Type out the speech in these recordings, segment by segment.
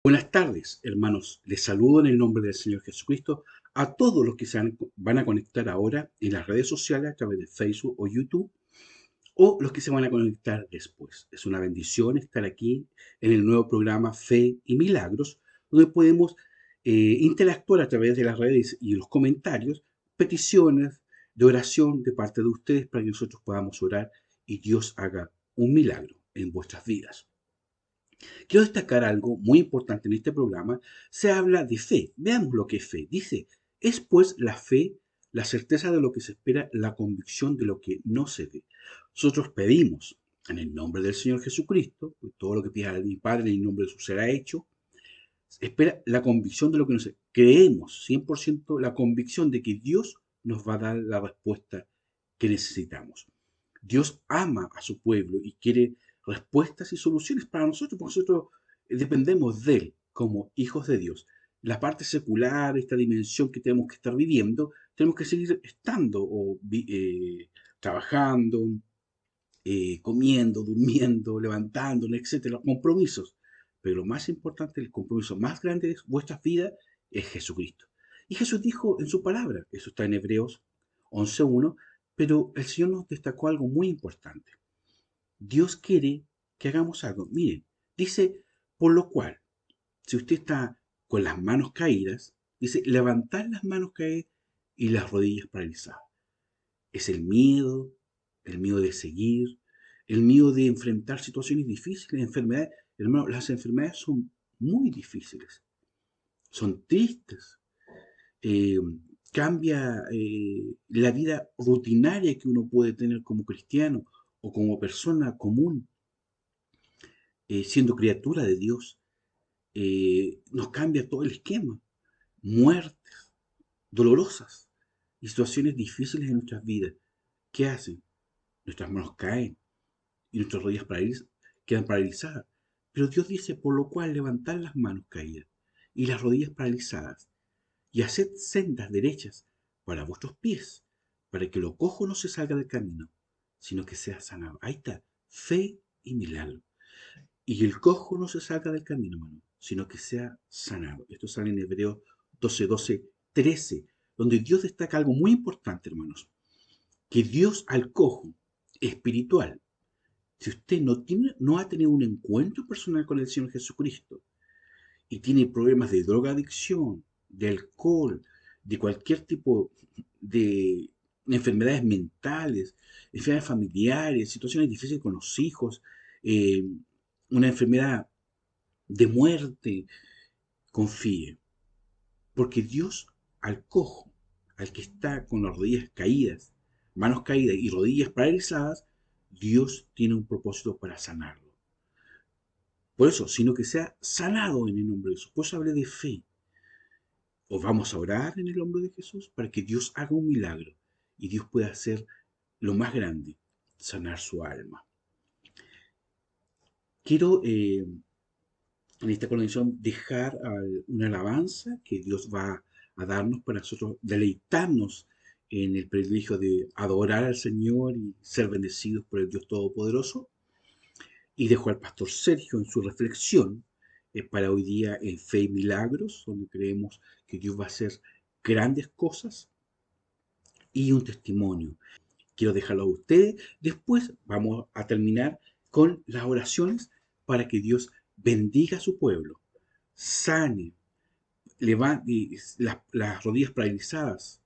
Buenas tardes, hermanos. Les saludo en el nombre del Señor Jesucristo a todos los que van a conectar ahora en las redes sociales a través de Facebook o YouTube o los que se van a conectar después. Es una bendición estar aquí en el nuevo programa Fe y Milagros, donde podemos interactuar a través de las redes y los comentarios, peticiones de oración de parte de ustedes para que nosotros podamos orar y Dios haga un milagro en vuestras vidas. Quiero destacar algo muy importante en este programa. Se habla de fe. Veamos lo que es fe. Dice, es pues la fe, la certeza de lo que se espera, la convicción de lo que no se ve. Nosotros pedimos en el nombre del Señor Jesucristo, pues todo lo que pida a mi Padre en el nombre de su será hecho. Espera la convicción de lo que no se ve. Creemos 100% la convicción de que Dios nos va a dar la respuesta que necesitamos. Dios ama a su pueblo y quiere respuestas y soluciones para nosotros, porque nosotros dependemos de Él como hijos de Dios. La parte secular, esta dimensión que tenemos que estar viviendo, tenemos que seguir estando o trabajando, comiendo, durmiendo, levantándonos, etcétera, compromisos. Pero lo más importante, el compromiso más grande de vuestras vidas es Jesucristo. Y Jesús dijo en su palabra, eso está en Hebreos 11:1, pero el Señor nos destacó algo muy importante. Dios quiere que hagamos algo. Miren, dice, por lo cual, si usted está con las manos caídas, dice, levantar las manos caídas y las rodillas paralizadas. Es el miedo de seguir, el miedo de enfrentar situaciones difíciles, enfermedades. Hermano, las enfermedades son muy difíciles, son tristes. eh, Cambia la vida rutinaria que uno puede tener como cristiano o como persona común, siendo criatura de Dios. Nos cambia todo el esquema. Muertes dolorosas y situaciones difíciles en nuestras vidas. ¿Qué hacen? Nuestras manos caen y nuestras rodillas quedan paralizadas. Pero Dios dice, por lo cual levantad las manos caídas y las rodillas paralizadas y haced sendas derechas para vuestros pies, para que lo cojo no se salga del camino, sino que sea sanado. Ahí está, fe y milagro. Y el cojo no se salga del camino, hermano, sino que sea sanado. Esto sale en Hebreos 12:13, donde Dios destaca algo muy importante, hermanos, que Dios al cojo espiritual, si usted no ha tenido un encuentro personal con el Señor Jesucristo y tiene problemas de drogadicción, de alcohol, de cualquier tipo de enfermedades mentales, enfermedades familiares, situaciones difíciles con los hijos, eh, una enfermedad de muerte, confíe. Porque Dios al cojo, al que está con las rodillas caídas, manos caídas y rodillas paralizadas, Dios tiene un propósito para sanarlo. Por eso, sino que sea sanado en el nombre de Jesús. Pues hable de fe. O vamos a orar en el nombre de Jesús para que Dios haga un milagro y Dios pueda hacer lo más grande, sanar su alma. Quiero en esta conexión dejar una alabanza que Dios va a darnos para nosotros deleitarnos en el privilegio de adorar al Señor y ser bendecidos por el Dios Todopoderoso. Y dejo al pastor Sergio en su reflexión para hoy día en Fe y Milagros, donde creemos que Dios va a hacer grandes cosas y un testimonio. Quiero dejarlo a ustedes. Después vamos a terminar con las oraciones para que Dios bendiga a su pueblo, sane, levante las rodillas paralizadas,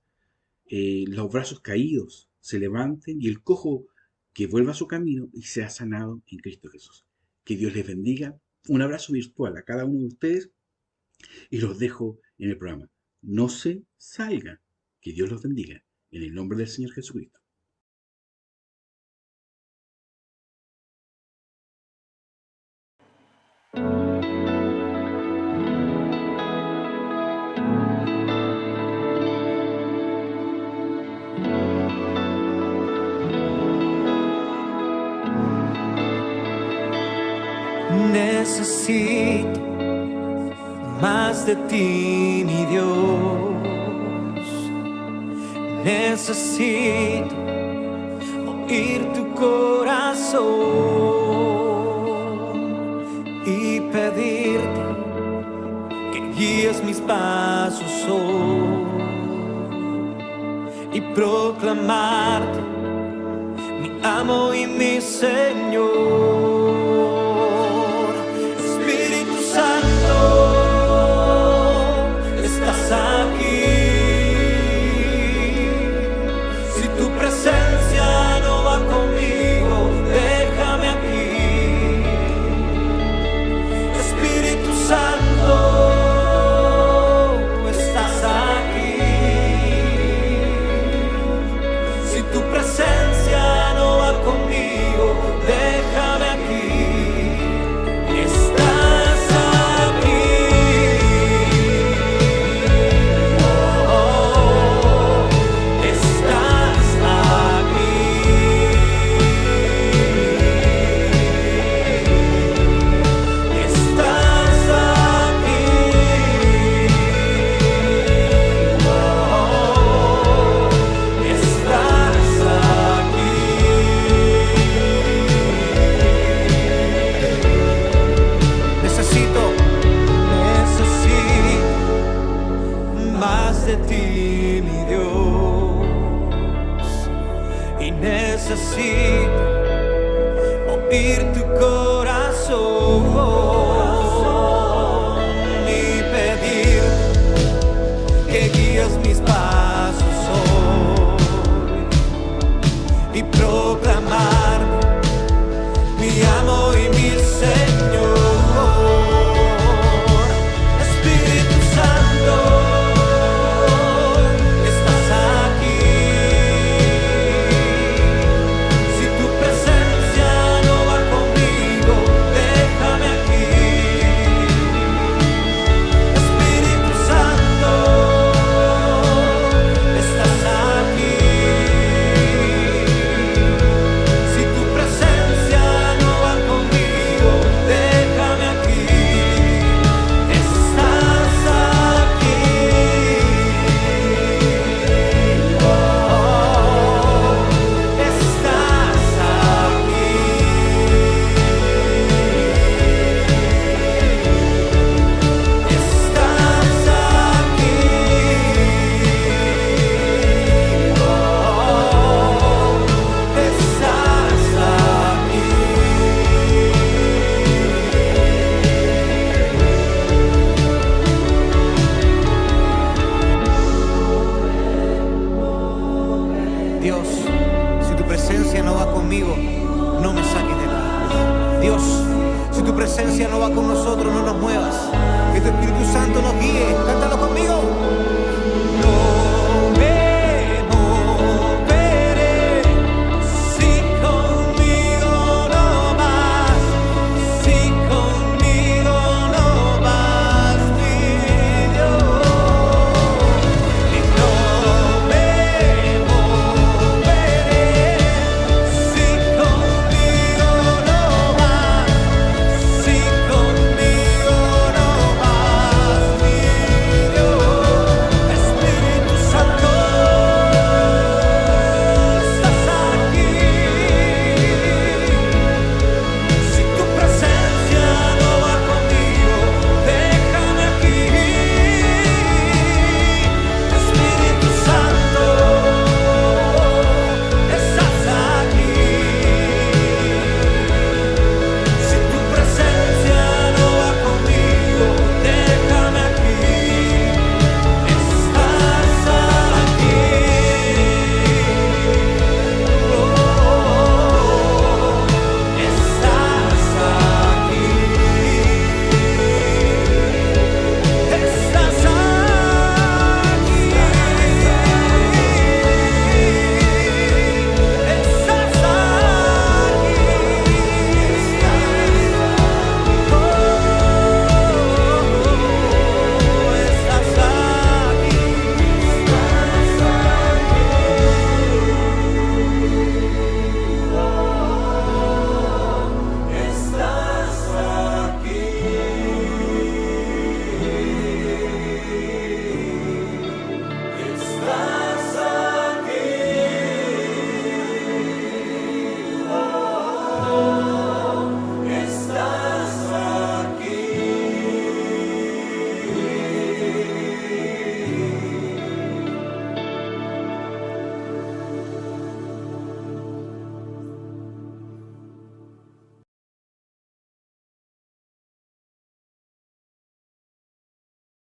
los brazos caídos se levanten y el cojo que vuelva a su camino y sea sanado en Cristo Jesús. Que Dios les bendiga. Un abrazo virtual a cada uno de ustedes y los dejo en el programa. No se salgan. Que Dios los bendiga. En el nombre del Señor Jesucristo. Necesito más de ti, mi Dios. Necesito oír tu corazón y pedirte guías mis pasos hoy y proclamarte mi amo y mi Señor. Espíritu Santo, estás aquí. Si tu presencia no va conmigo, déjame aquí. Espíritu Santo, estás aquí. Si tu presencia no va conmigo, déjame aquí. Estás aquí. Oh, estás aquí. Estás aquí. Oh, estás aquí. Necesito más de ti, mi Dios, y necesito oír tu corazón y pedir que guíes mis pasos hoy y proclamar mi amo y mi Señor. Espíritu Santo, estás aquí. Si tu presencia no va conmigo, déjame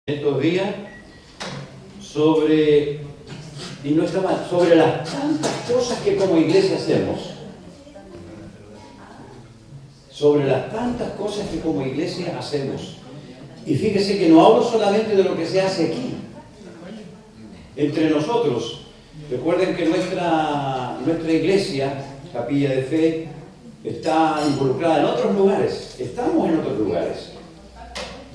estos días sobre, y no está mal, sobre las tantas cosas que como iglesia hacemos. Sobre las tantas cosas que como iglesia hacemos. Y fíjese que no hablo solamente de lo que se hace aquí, entre nosotros. Recuerden que nuestra iglesia, Capilla de Fe, está involucrada en otros lugares. Estamos en otros lugares.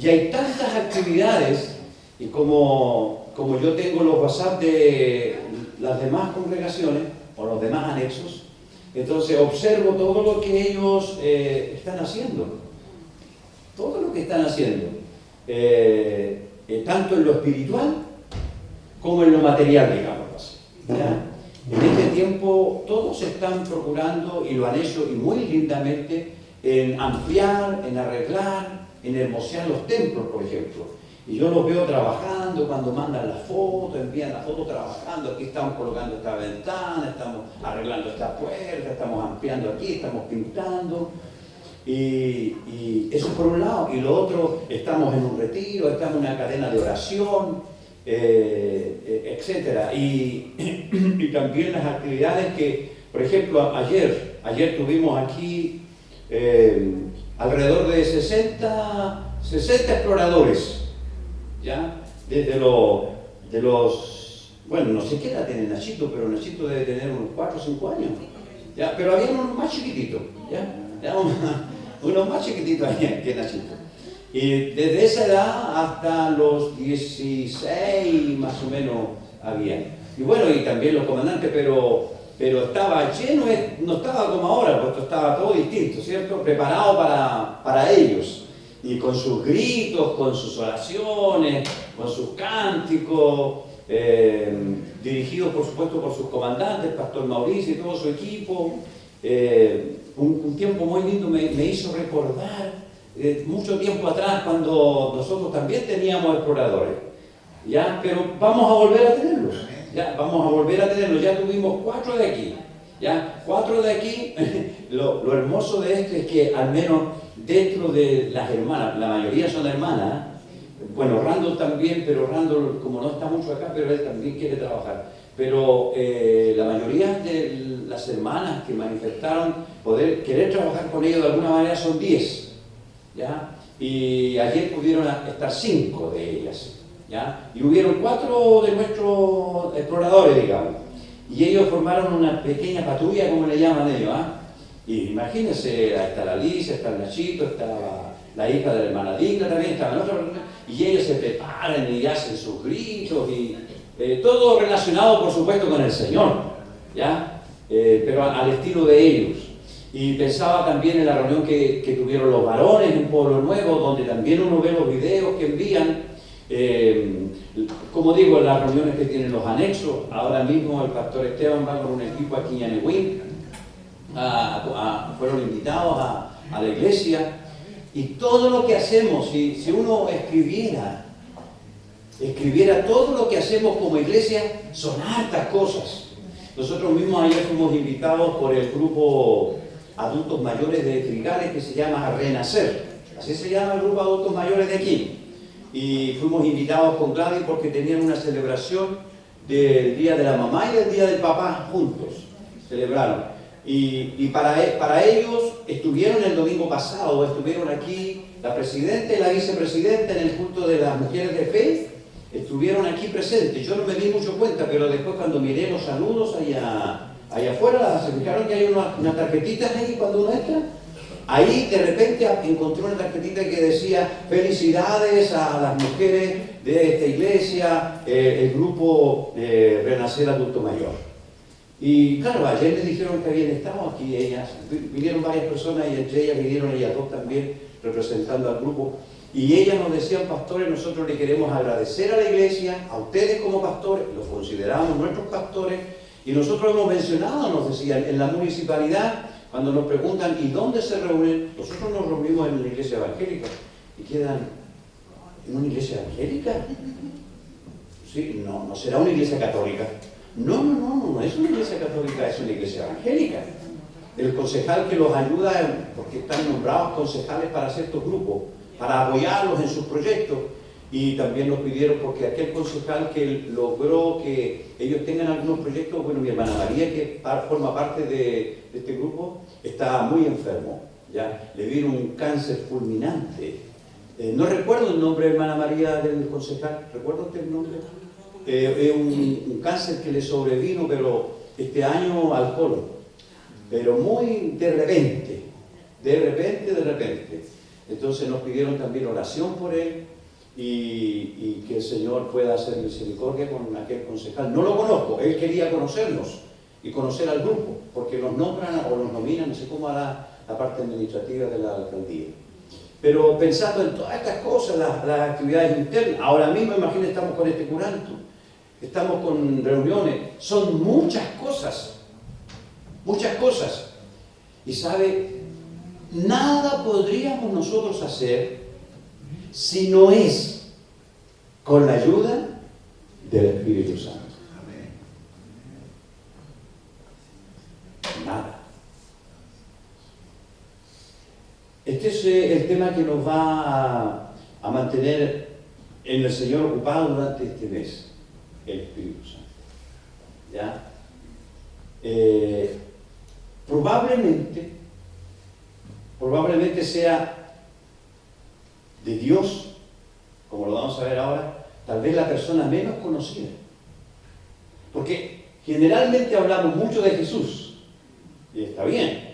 Y hay tantas actividades, y como yo tengo los WhatsApp de las demás congregaciones, o los demás anexos, entonces observo todo lo que ellos están haciendo. Todo lo que están haciendo. Tanto en lo espiritual como en lo material, digamos así. ¿Ya? En este tiempo todos están procurando, y lo han hecho y muy lindamente, en ampliar, en arreglar, en hermosear los templos, por ejemplo. Y yo los veo trabajando, cuando mandan las fotos, envían la foto trabajando, aquí estamos colocando esta ventana, estamos arreglando esta puerta, estamos ampliando aquí, estamos pintando. Y eso por un lado. Y lo otro, estamos en un retiro, estamos en una cadena de oración, etc. Y también las actividades que, por ejemplo, ayer tuvimos aquí alrededor de 60 exploradores, ¿ya? Desde los, bueno, no sé qué edad tiene Nachito, pero Nachito debe tener unos 4 o 5 años, ¿ya? Pero había unos más chiquititos, ¿ya? Unos más chiquititos que Nachito. Y desde esa edad hasta los 16 más o menos había. Y bueno, y también los comandantes, pero estaba lleno, no estaba como ahora, porque estaba todo distinto, ¿cierto? Preparado para ellos. Y con sus gritos, con sus oraciones, con sus cánticos, dirigidos por supuesto por sus comandantes, Pastor Mauricio y todo su equipo. Un tiempo muy lindo me hizo recordar mucho tiempo atrás, cuando nosotros también teníamos exploradores, ¿ya? Pero vamos a volver a tenerlos, ¿ya? Vamos a volver a tenerlos. Ya tuvimos 4 de aquí, ¿ya? 4 de aquí. Lo hermoso de esto es que al menos dentro de las hermanas, la mayoría son hermanas, bueno, Randall también, pero Randall como no está mucho acá, pero él también quiere trabajar. Pero la mayoría de las hermanas que manifestaron querer trabajar con ellos de alguna manera son 10. ¿Ya? Y ayer pudieron estar 5 de ellas, ¿ya? Y hubieron 4 de nuestros exploradores, digamos, y ellos formaron una pequeña patrulla, como le llaman ellos, ¿ah? Y imagínense, está la Alicia, está el Nachito, está la hija de la hermana Digna también, está la otra persona, y ellos se preparan y hacen sus gritos, y todo relacionado por supuesto con el Señor, ¿ya? Pero al estilo de ellos. Y pensaba también en la reunión que tuvieron los varones en Pueblo Nuevo, donde también uno ve los videos que envían, como digo, en las reuniones que tienen los anexos. Ahora mismo el pastor Esteban va con un equipo aquí en Yanehuín, fueron invitados a la iglesia, y todo lo que hacemos, si uno escribiera todo lo que hacemos como iglesia, son hartas cosas. Nosotros mismos ayer fuimos invitados por el grupo adultos mayores de Trigales, que se llama Renacer, así se llama el grupo de adultos mayores de aquí, y fuimos invitados con Gladys porque tenían una celebración del Día de la Mamá y del Día del Papá juntos, celebraron, y para ellos estuvieron el domingo pasado, estuvieron aquí la presidenta y la vicepresidenta en el culto de las mujeres de fe, estuvieron aquí presentes. Yo no me di mucho cuenta, pero después cuando miré los saludos allá afuera, se fijaron que hay una tarjetita ahí cuando uno entra. Ahí de repente encontré una tarjetita que decía: felicidades a las mujeres de esta iglesia, el grupo Renacer Adulto Mayor. Y claro, ayer les dijeron que habían estado aquí ellas, vinieron varias personas y entre ellas vinieron ellas 2 también representando al grupo. Y ellas nos decían: pastores, nosotros le queremos agradecer a la iglesia, a ustedes como pastores, los consideramos nuestros pastores. Y nosotros hemos mencionado, nos decían, en la municipalidad, cuando nos preguntan ¿y dónde se reúnen? Nosotros nos reunimos en la iglesia evangélica. Y quedan: ¿en una iglesia evangélica? Sí, no será una iglesia católica. No es una iglesia católica, es una iglesia evangélica. El concejal que los ayuda, porque están nombrados concejales para ciertos grupos, para apoyarlos en sus proyectos, Y también nos pidieron, porque aquel concejal que logró que ellos tengan algunos proyectos, bueno, mi hermana María, que forma parte de este grupo, está muy enfermo, ¿ya? Le vino un cáncer fulminante. No recuerdo el nombre, hermana María, del concejal. ¿Recuerda usted el nombre? Es un cáncer que le sobrevino, pero este año al colon. Pero muy de repente. Entonces nos pidieron también oración por él y que el Señor pueda hacer misericordia con aquel concejal. No lo conozco, él quería conocernos y conocer al grupo, porque nos nombran o nos nominan, no sé cómo hará la parte administrativa de la alcaldía. Pero pensando en todas estas cosas, las actividades internas, ahora mismo imagínense, estamos con este curanto, estamos con reuniones, son muchas cosas. Y sabe, nada podríamos nosotros hacer si no es con la ayuda del Espíritu Santo. Nada. Este es el tema que nos va a mantener en el Señor ocupado durante este mes, el Espíritu Santo. ¿Ya? Probablemente sea de Dios, como lo vamos a ver ahora, tal vez la persona menos conocida. Porque generalmente hablamos mucho de Jesús, y está bien.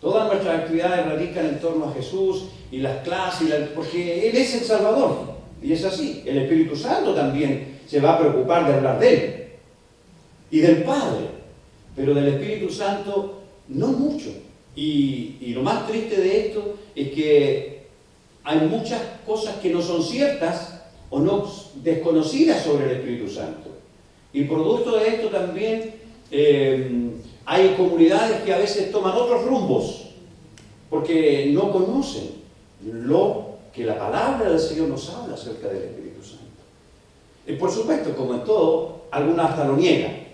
Todas nuestras actividades radican en torno a Jesús y las clases, porque Él es el Salvador, y es así. El Espíritu Santo también se va a preocupar de hablar de Él y del Padre, pero del Espíritu Santo no mucho. Y lo más triste de esto es que hay muchas cosas que no son ciertas o no desconocidas sobre el Espíritu Santo. Y producto de esto también hay comunidades que a veces toman otros rumbos porque no conocen lo que la palabra del Señor nos habla acerca del Espíritu Santo. Y por supuesto, como en todo, algunas hasta lo niegan.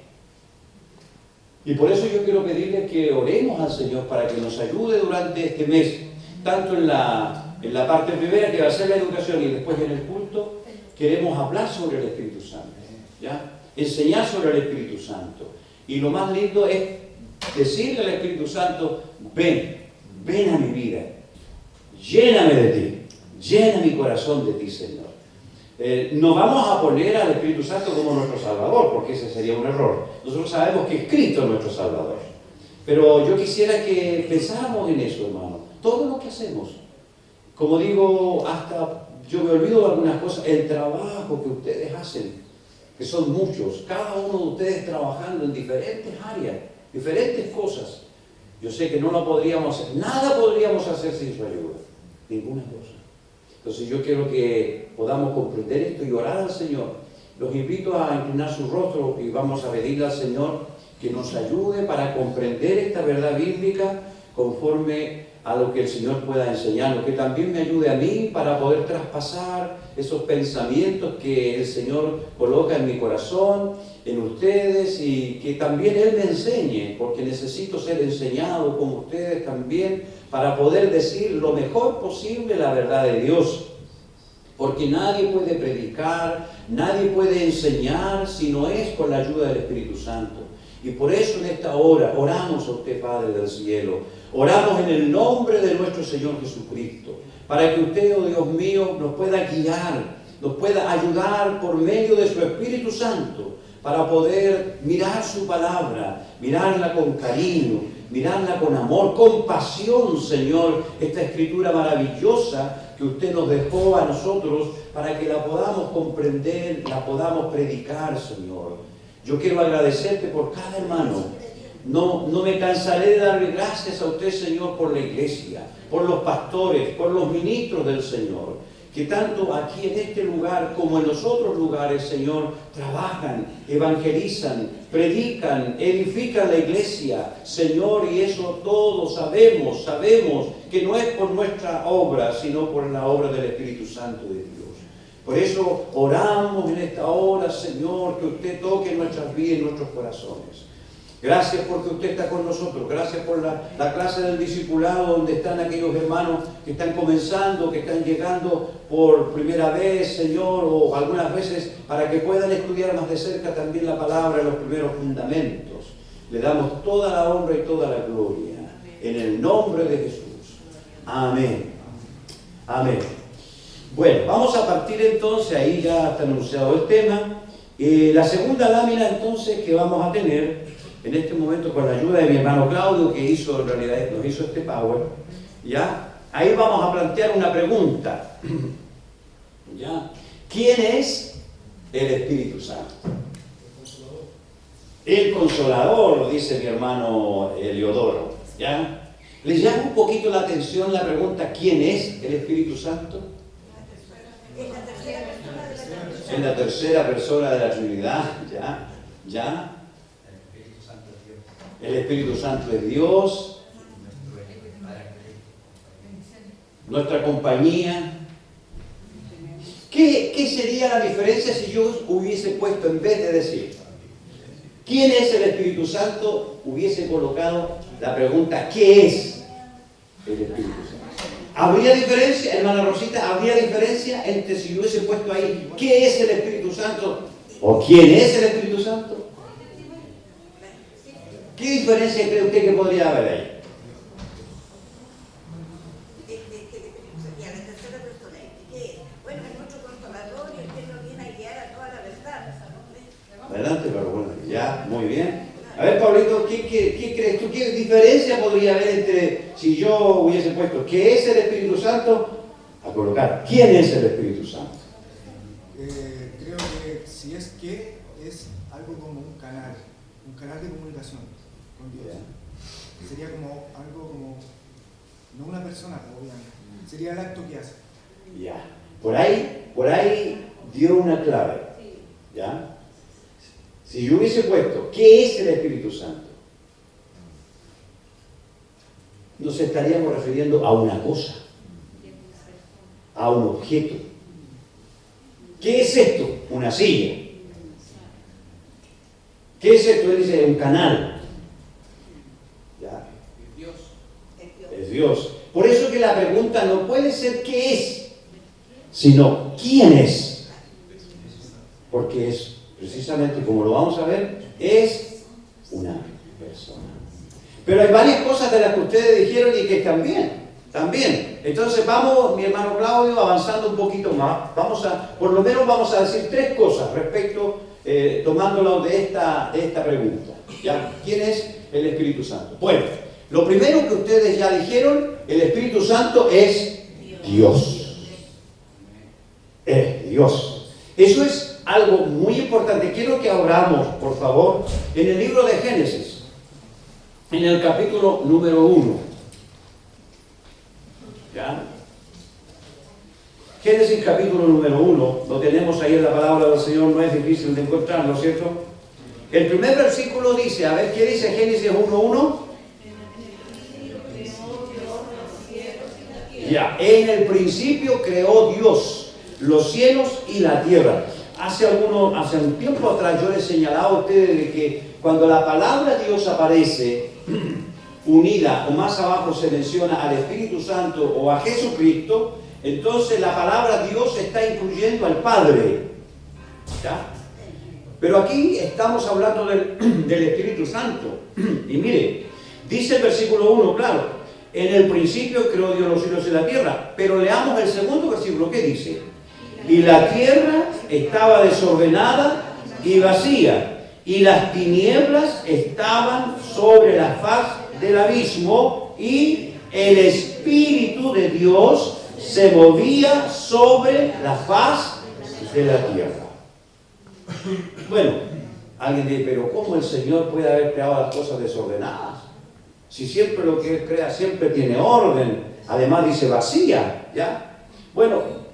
Y por eso yo quiero pedirle que oremos al Señor para que nos ayude durante este mes, tanto en la parte primera, que va a ser la educación, y después en el culto, queremos hablar sobre el Espíritu Santo, ¿ya? Enseñar sobre el Espíritu Santo. Y lo más lindo es decirle al Espíritu Santo: ven a mi vida, lléname de ti, llena mi corazón de ti, Señor. No vamos a poner al Espíritu Santo como nuestro Salvador, porque ese sería un error. Nosotros sabemos que Cristo es nuestro Salvador. Pero yo quisiera que pensáramos en eso, hermano. Todo lo que hacemos, como digo, hasta yo me olvido de algunas cosas, el trabajo que ustedes hacen, que son muchos, cada uno de ustedes trabajando en diferentes áreas, diferentes cosas. Yo sé que no lo podríamos hacer, nada podríamos hacer sin su ayuda, ninguna cosa. Entonces yo quiero que podamos comprender esto y orar al Señor. Los invito a inclinar su rostro y vamos a pedirle al Señor que nos ayude para comprender esta verdad bíblica conforme a lo que el Señor pueda enseñarnos, que también me ayude a mí para poder traspasar esos pensamientos que el Señor coloca en mi corazón, en ustedes, y que también Él me enseñe, porque necesito ser enseñado como ustedes también, para poder decir lo mejor posible la verdad de Dios. Porque nadie puede predicar, nadie puede enseñar si no es con la ayuda del Espíritu Santo. Y por eso en esta hora oramos a usted, Padre del cielo. Oramos en el nombre de nuestro Señor Jesucristo, para que usted, oh Dios mío, nos pueda guiar, nos pueda ayudar por medio de su Espíritu Santo, para poder mirar su palabra, mirarla con cariño, mirarla con amor, con pasión, Señor, esta escritura maravillosa que usted nos dejó a nosotros para que la podamos comprender, la podamos predicar, Señor. Yo quiero agradecerte por cada hermano. No me cansaré de darle gracias a usted, Señor, por la iglesia, por los pastores, por los ministros del Señor, que tanto aquí en este lugar como en los otros lugares, Señor, trabajan, evangelizan, predican, edifican la iglesia, Señor, y eso todos sabemos que no es por nuestra obra, sino por la obra del Espíritu Santo de Dios. Por eso oramos en esta hora, Señor, que usted toque nuestras vidas y nuestros corazones. Gracias porque usted está con nosotros. Gracias por la clase del discipulado, donde están aquellos hermanos que están comenzando, que están llegando por primera vez, Señor, o algunas veces para que puedan estudiar más de cerca también la palabra, los primeros fundamentos. Le damos toda la honra y toda la gloria. En el nombre de Jesús. Amén. Amén. Bueno, vamos a partir entonces, ahí ya está anunciado el tema. La segunda lámina entonces que vamos a tener en este momento con la ayuda de mi hermano Claudio, que hizo en realidad, nos hizo este power, ¿ya? Ahí vamos a plantear una pregunta, ¿ya? ¿Quién es el Espíritu Santo? El Consolador, lo dice mi hermano Eliodoro, ¿ya? ¿Les llama un poquito la atención la pregunta ¿quién es el Espíritu Santo? Es la tercera persona de la Trinidad, ¿ya? ¿Ya? El Espíritu Santo es Dios, nuestra compañía. ¿Qué sería la diferencia si yo hubiese puesto, en vez de decir ¿quién es el Espíritu Santo?, hubiese colocado la pregunta ¿qué es el Espíritu Santo? ¿Habría diferencia, hermana Rosita? ¿Habría diferencia entre si yo hubiese puesto ahí ¿qué es el Espíritu Santo? ¿O quién es el Espíritu Santo? ¿Qué diferencia cree usted que podría haber ahí? Bueno, es nuestro Consolador y el que nos viene a guiar a toda la verdad. Adelante, pero bueno, ya, muy bien. A ver, Pablito, ¿qué crees tú? ¿Qué diferencia podría haber entre si yo hubiese puesto ¿qué es el Espíritu Santo? A colocar ¿quién es el Espíritu Santo? Creo que si es que es algo como un canal de comunicación con Dios. Yeah. Sería como algo como, no una persona, obviamente, sería el acto que hace. Ya, por ahí dio una clave, ¿ya? Si yo hubiese puesto ¿qué es el Espíritu Santo?, nos estaríamos refiriendo a una cosa, a un objeto. ¿Qué es esto? Una silla. ¿Qué es esto? Él dice un canal. ¿Ya? Es Dios. Por eso que la pregunta no puede ser ¿qué es?, sino ¿quién es? Porque es precisamente, como lo vamos a ver, es una persona. Pero hay varias cosas de las que ustedes dijeron y que también. Entonces vamos, mi hermano Claudio, avanzando un poquito más. Por lo menos vamos a decir tres cosas respecto, tomándolo de esta pregunta, ¿ya? ¿Quién es el Espíritu Santo? Bueno, lo primero que ustedes ya dijeron, el Espíritu Santo es Dios. Es Dios. Eso es algo muy importante. Quiero que abramos, por favor, en el libro de Génesis, en el capítulo número 1. ¿Ya? Génesis capítulo número 1, lo tenemos ahí en la palabra del Señor, no es difícil de encontrarlo, ¿cierto? El primer versículo dice, a ver, ¿qué dice Génesis 1:1? Ya, en el principio creó Dios los cielos y la tierra. Hace un tiempo atrás yo les señalaba a ustedes de que cuando la palabra Dios aparece unida, o más abajo se menciona al Espíritu Santo o a Jesucristo, entonces la palabra Dios está incluyendo al Padre. ¿Ya? Pero aquí estamos hablando del Espíritu Santo. Y mire, dice el versículo 1, claro, en el principio creó Dios los cielos y la tierra. Pero leamos el segundo versículo, ¿qué dice? Y la tierra estaba desordenada y vacía, y las tinieblas estaban sobre la faz del abismo, y el Espíritu de Dios se movía sobre la faz de la tierra. Bueno, alguien dice, pero ¿cómo el Señor puede haber creado las cosas desordenadas? Si siempre lo que Él crea siempre tiene orden, además dice vacía, ¿ya? Bueno,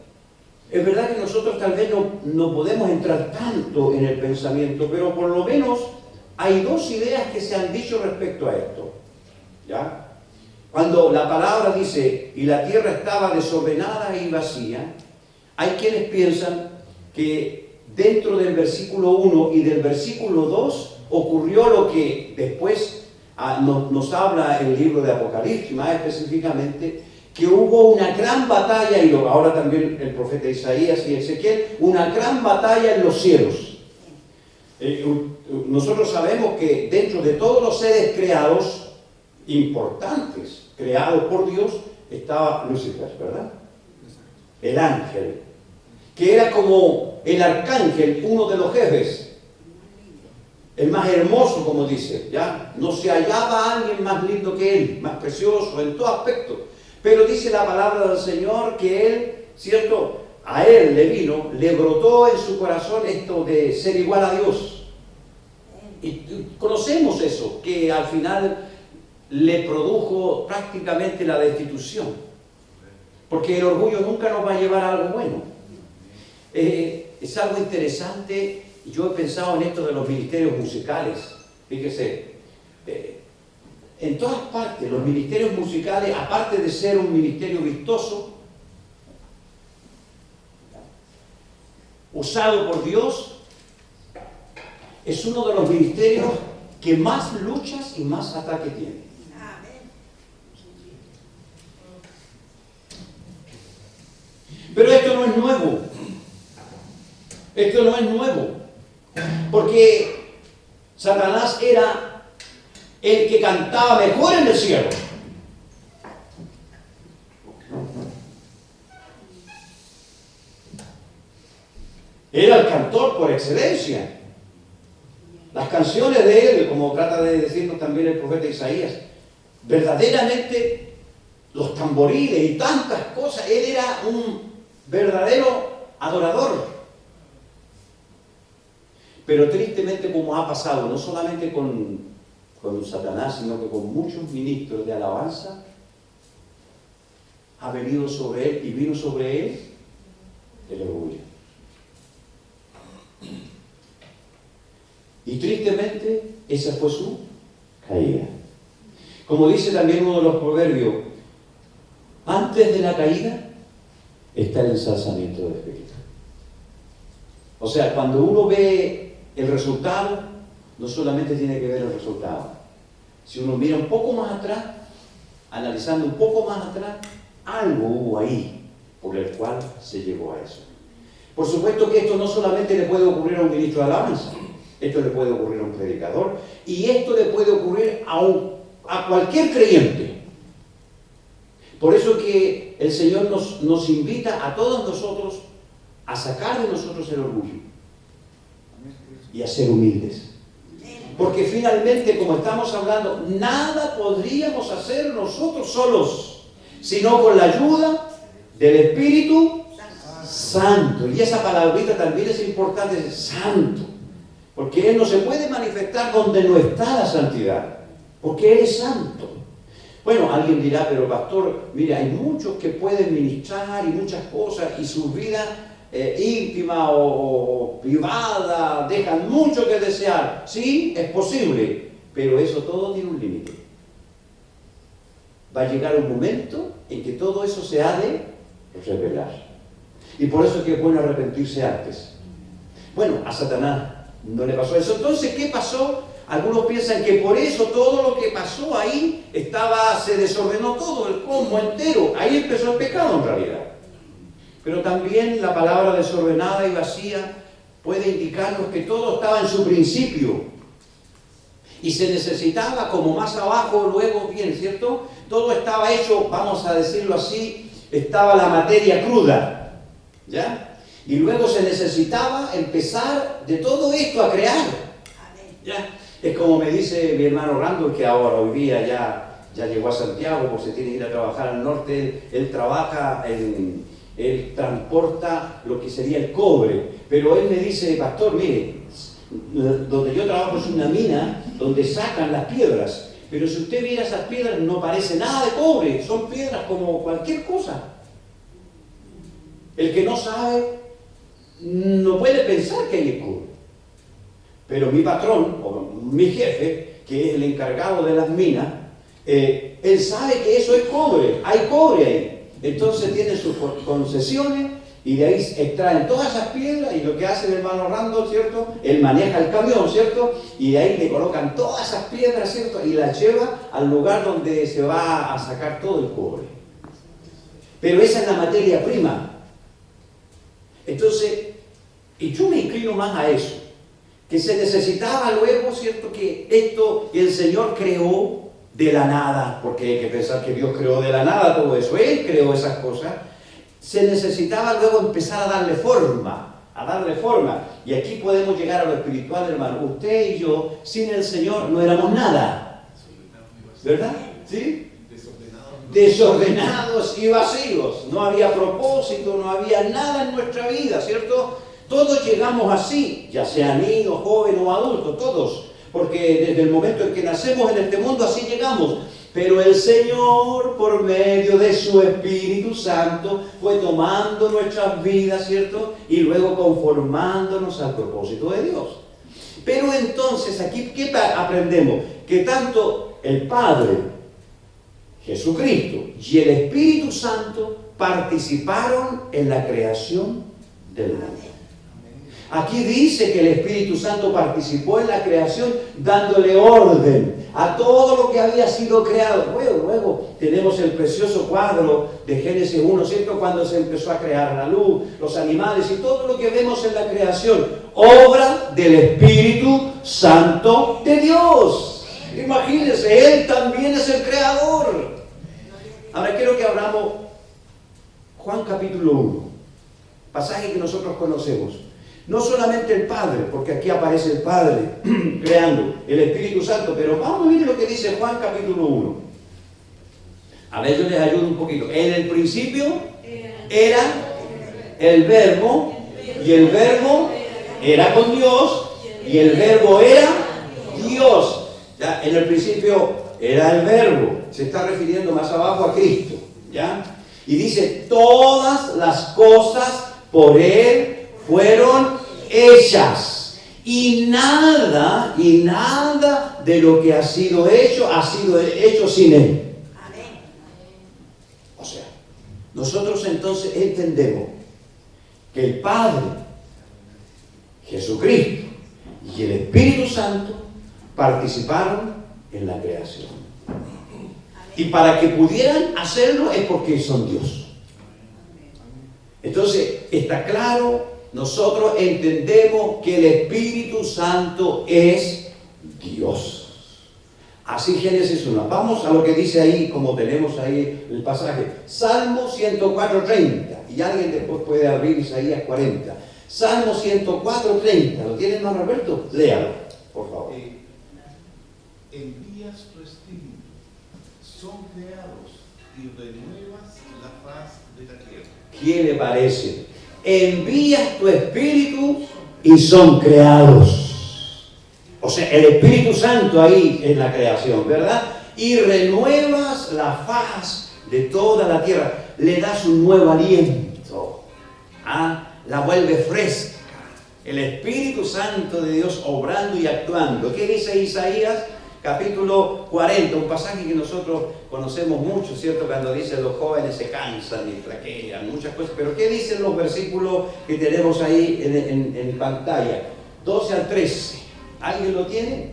es verdad que nosotros tal vez no podemos entrar tanto en el pensamiento, pero por lo menos hay dos ideas que se han dicho respecto a esto, ¿ya? Cuando la palabra dice, y la tierra estaba desordenada y vacía, hay quienes piensan que dentro del versículo 1 y del versículo 2 ocurrió lo que después nos habla el libro de Apocalipsis, más específicamente, que hubo una gran batalla, y ahora también el profeta Isaías y Ezequiel, una gran batalla en los cielos. Nosotros sabemos que dentro de todos los seres creados, importantes, creados por Dios, estaba Lucifer, ¿verdad? El ángel, que era como el arcángel, uno de los jefes, el más hermoso, como dice, ¿ya? No se hallaba alguien más lindo que él, más precioso en todo aspecto. Pero dice la palabra del Señor que él, ¿cierto? A él le brotó en su corazón esto de ser igual a Dios. Y conocemos eso, que al final le produjo prácticamente la destitución. Porque el orgullo nunca nos va a llevar a algo bueno. Es algo interesante. Yo he pensado en esto de los ministerios musicales. Fíjese, en todas partes los ministerios musicales, aparte de ser un ministerio vistoso, usado por Dios, es uno de los ministerios que más luchas y más ataques tiene. Pero esto no es nuevo. Esto no es nuevo. Porque Satanás era el que cantaba mejor en el cielo. Era el cantor por excelencia. Las canciones de él, como trata de decirnos también el profeta Isaías, verdaderamente los tamboriles y tantas cosas, él era un verdadero adorador. Pero tristemente, como ha pasado no solamente con Satanás, sino que con muchos ministros de alabanza, ha venido sobre él y vino sobre él el orgullo. Y tristemente, esa fue su caída. Como dice también uno de los proverbios, antes de la caída está el ensalzamiento del espíritu. O sea, cuando uno ve el resultado, no solamente tiene que ver el resultado. Si uno mira un poco más atrás, analizando un poco más atrás, algo hubo ahí por el cual se llegó a eso. Por supuesto que esto no solamente le puede ocurrir a un ministro de alabanza, esto le puede ocurrir a un predicador, y esto le puede ocurrir a cualquier creyente. Por eso que el Señor nos invita a todos nosotros a sacar de nosotros el orgullo y a ser humildes. Porque finalmente, como estamos hablando, nada podríamos hacer nosotros solos, sino con la ayuda del Espíritu Santo. Y esa palabrita también es importante, es santo. Porque Él no se puede manifestar donde no está la santidad, porque Él es santo. Bueno, alguien dirá, pero pastor, mira, hay muchos que pueden ministrar y muchas cosas, y su vida íntima o privada dejan mucho que desear. Sí, es posible, pero eso todo tiene un límite. Va a llegar un momento en que todo eso se ha de revelar. Y por eso es que es bueno arrepentirse antes. Bueno, a Satanás no le pasó eso. Entonces, ¿qué pasó? Algunos piensan que por eso todo lo que pasó ahí se desordenó todo, el cosmos entero. Ahí empezó el pecado en realidad. Pero también la palabra desordenada y vacía puede indicarnos que todo estaba en su principio. Y se necesitaba, como más abajo, luego, bien, ¿cierto? Todo estaba hecho, vamos a decirlo así, estaba la materia cruda, ¿ya? Y luego se necesitaba empezar de todo esto a crear, ¿ya? Es como me dice mi hermano Randall, que ahora, hoy día ya llegó a Santiago, porque se tiene que ir a trabajar al norte. Él trabaja, él transporta lo que sería el cobre, pero él me dice, pastor, mire, donde yo trabajo es una mina donde sacan las piedras, pero si usted mira esas piedras no parece nada de cobre, son piedras como cualquier cosa. El que no sabe no puede pensar que hay cobre. Pero mi patrón, o mi jefe, que es el encargado de las minas, él sabe que eso es cobre, hay cobre ahí. Entonces tiene sus concesiones y de ahí extraen todas esas piedras, y lo que hace el hermano Randall, ¿cierto? Él maneja el camión, ¿cierto? Y de ahí le colocan todas esas piedras, ¿cierto? Y las lleva al lugar donde se va a sacar todo el cobre. Pero esa es la materia prima. Entonces, y yo me inclino más a eso, que se necesitaba luego, ¿cierto?, que esto el Señor creó de la nada, porque hay que pensar que Dios creó de la nada todo eso, Él creó esas cosas. Se necesitaba luego empezar a darle forma. Y aquí podemos llegar a lo espiritual, hermano. Usted y yo, sin el Señor, no éramos nada. ¿Verdad? ¿Sí? Desordenados y vacíos. No había propósito, no había nada en nuestra vida, ¿cierto? Todos llegamos así, ya sea niños, jóvenes o adultos, todos. Porque desde el momento en que nacemos en este mundo, así llegamos. Pero el Señor, por medio de su Espíritu Santo, fue tomando nuestras vidas, ¿cierto? Y luego conformándonos al propósito de Dios. Pero entonces, aquí, ¿qué aprendemos? Que tanto el Padre, Jesucristo, y el Espíritu Santo participaron en la creación del mundo. Aquí dice que el Espíritu Santo participó en la creación dándole orden a todo lo que había sido creado. Luego tenemos el precioso cuadro de Génesis 1, ¿cierto? Cuando se empezó a crear la luz, los animales y todo lo que vemos en la creación. Obra del Espíritu Santo de Dios. Imagínense, Él también es el creador. Ahora quiero que abramos Juan capítulo 1, pasaje que nosotros conocemos. No solamente el Padre, porque aquí aparece el Padre creando, el Espíritu Santo, pero vamos a ver lo que dice Juan capítulo 1. A ver, yo les ayudo un poquito. En el principio era el Verbo, y el Verbo era con Dios, y el Verbo era Dios. ¿Ya? En el principio era el Verbo, se está refiriendo más abajo a Cristo, ¿ya? Y dice, todas las cosas por Él fueron hechas, y nada de lo que ha sido hecho sin Él. O sea, nosotros entonces entendemos que el Padre, Jesucristo y el Espíritu Santo participaron en la creación. Y para que pudieran hacerlo es porque son Dios. Entonces, está claro. Nosotros entendemos que el Espíritu Santo es Dios. Así Génesis 1. Vamos a lo que dice ahí, como tenemos ahí el pasaje. Salmo 104:30. Y alguien después puede abrir Isaías 40. Salmo 104:30. ¿Lo tiene, hermano Alberto? Léalo, por favor. Envías tu espíritu, son creados y renuevas la faz de la tierra. ¿Qué le parece? Envías tu espíritu y son creados. O sea, el Espíritu Santo ahí es la creación, ¿verdad? Y renuevas la faz de toda la tierra. Le das un nuevo aliento. La vuelve fresca. El Espíritu Santo de Dios obrando y actuando. ¿Qué dice Isaías? Capítulo 40, un pasaje que nosotros conocemos mucho, ¿cierto? Cuando dice los jóvenes se cansan y flaquean, muchas cosas. Pero ¿qué dicen los versículos que tenemos ahí en pantalla? 12 al 13. ¿Alguien lo tiene?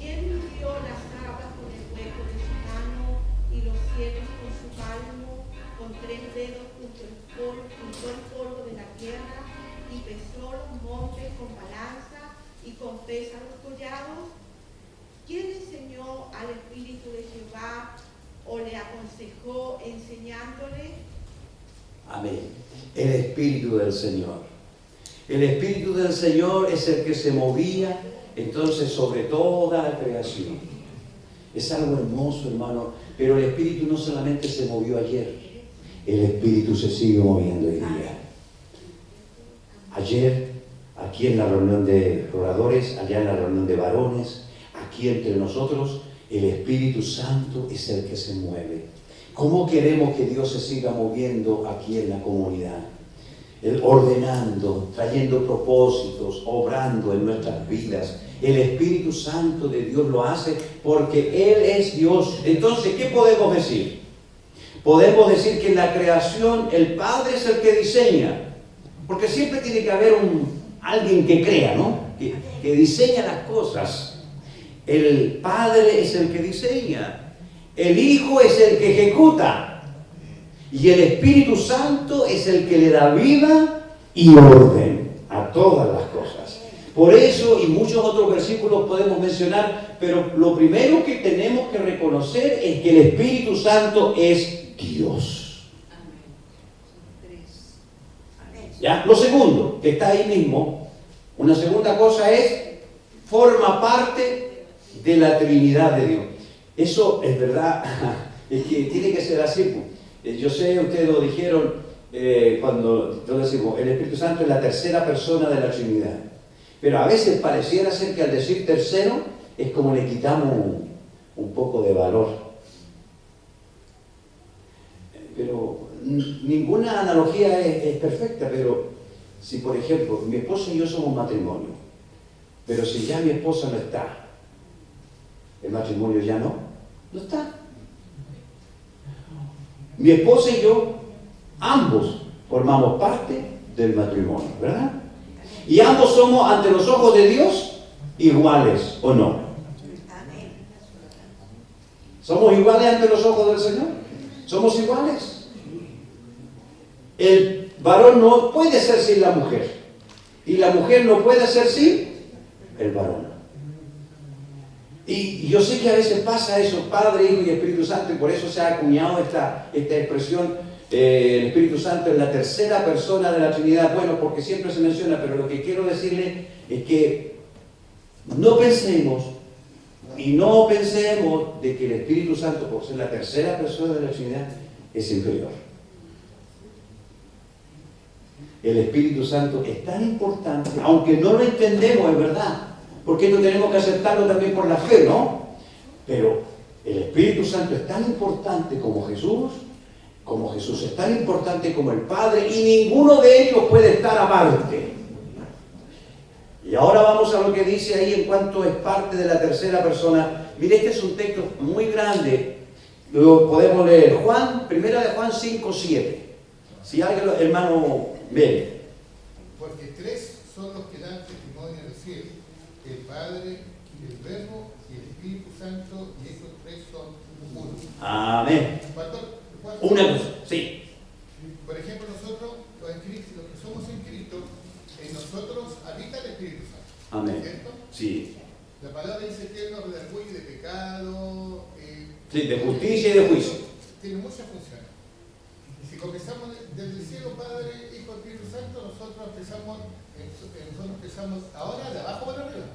¿Quién midió las aguas con el hueco de su mano y los cielos con su palmo, con 3 dedos junto el polvo de la tierra, y pesó los montes con balanza y con pésaros collados? ¿Quién enseñó al Espíritu de Jehová o le aconsejó enseñándole? Amén. El Espíritu del Señor. El Espíritu del Señor es el que se movía entonces sobre toda la creación. Es algo hermoso, hermano. Pero el Espíritu no solamente se movió ayer, el Espíritu se sigue moviendo hoy día. Ayer, aquí en la reunión de oradores, allá en la reunión de varones, aquí entre nosotros, el Espíritu Santo es el que se mueve. ¿Cómo queremos que Dios se siga moviendo aquí en la comunidad? Él ordenando, trayendo propósitos, obrando en nuestras vidas. El Espíritu Santo de Dios lo hace porque Él es Dios. Entonces, ¿qué podemos decir? Podemos decir que en la creación el Padre es el que diseña. Porque siempre tiene que haber alguien que crea, ¿no? Que diseña las cosas. El Padre es el que diseña. El Hijo es el que ejecuta. Y el Espíritu Santo es el que le da vida y orden a todas las cosas. Por eso, y muchos otros versículos podemos mencionar, pero lo primero que tenemos que reconocer es que el Espíritu Santo es Dios. ¿Ya? Lo segundo, que está ahí mismo, una segunda cosa es, forma parte de la Trinidad de Dios. Eso es verdad, es que tiene que ser así. Yo sé, ustedes lo dijeron cuando decimos, el Espíritu Santo es la tercera persona de la Trinidad. Pero a veces pareciera ser que al decir tercero es como le quitamos un poco de valor. Pero ninguna analogía es perfecta, pero si por ejemplo mi esposa y yo somos matrimonio, pero si ya mi esposa no está, el matrimonio ya no está. Mi esposa y yo, ambos formamos parte del matrimonio, ¿verdad? Y ambos somos ante los ojos de Dios iguales, ¿o no? ¿Somos iguales ante los ojos del Señor? ¿Somos iguales? El varón no puede ser sin la mujer. Y la mujer no puede ser sin el varón. Y yo sé que a veces pasa eso, Padre, Hijo y Espíritu Santo, y por eso se ha acuñado esta expresión, el Espíritu Santo es la tercera persona de la Trinidad. Bueno, porque siempre se menciona, pero lo que quiero decirle es que no pensemos de que el Espíritu Santo, por ser la tercera persona de la Trinidad, es inferior. El Espíritu Santo es tan importante, aunque no lo entendemos, es verdad, porque esto tenemos que aceptarlo también por la fe, ¿no? Pero el Espíritu Santo es tan importante como Jesús es tan importante como el Padre, y ninguno de ellos puede estar aparte. Y ahora vamos a lo que dice ahí en cuanto es parte de la tercera persona. Mire, este es un texto muy grande, lo podemos leer, primera de Juan 5:7. Si alguien, hermano, ve. Porque tres son los que dan testimonio del cielo: el Padre, el Verbo y el Espíritu Santo, y esos tres son uno. Amén. ¿Cuánto? Una cosa, sí. Por ejemplo, nosotros, los que somos en Cristo, en nosotros habita el Espíritu Santo. Amén. ¿Cierto? Sí. La palabra dice que nos redarguye de pecado. Sí, de justicia y de juicio. Tiene muchas funciones. Y si comenzamos desde el cielo, Padre, Hijo, Espíritu Santo, nosotros empezamos ahora de abajo para arriba.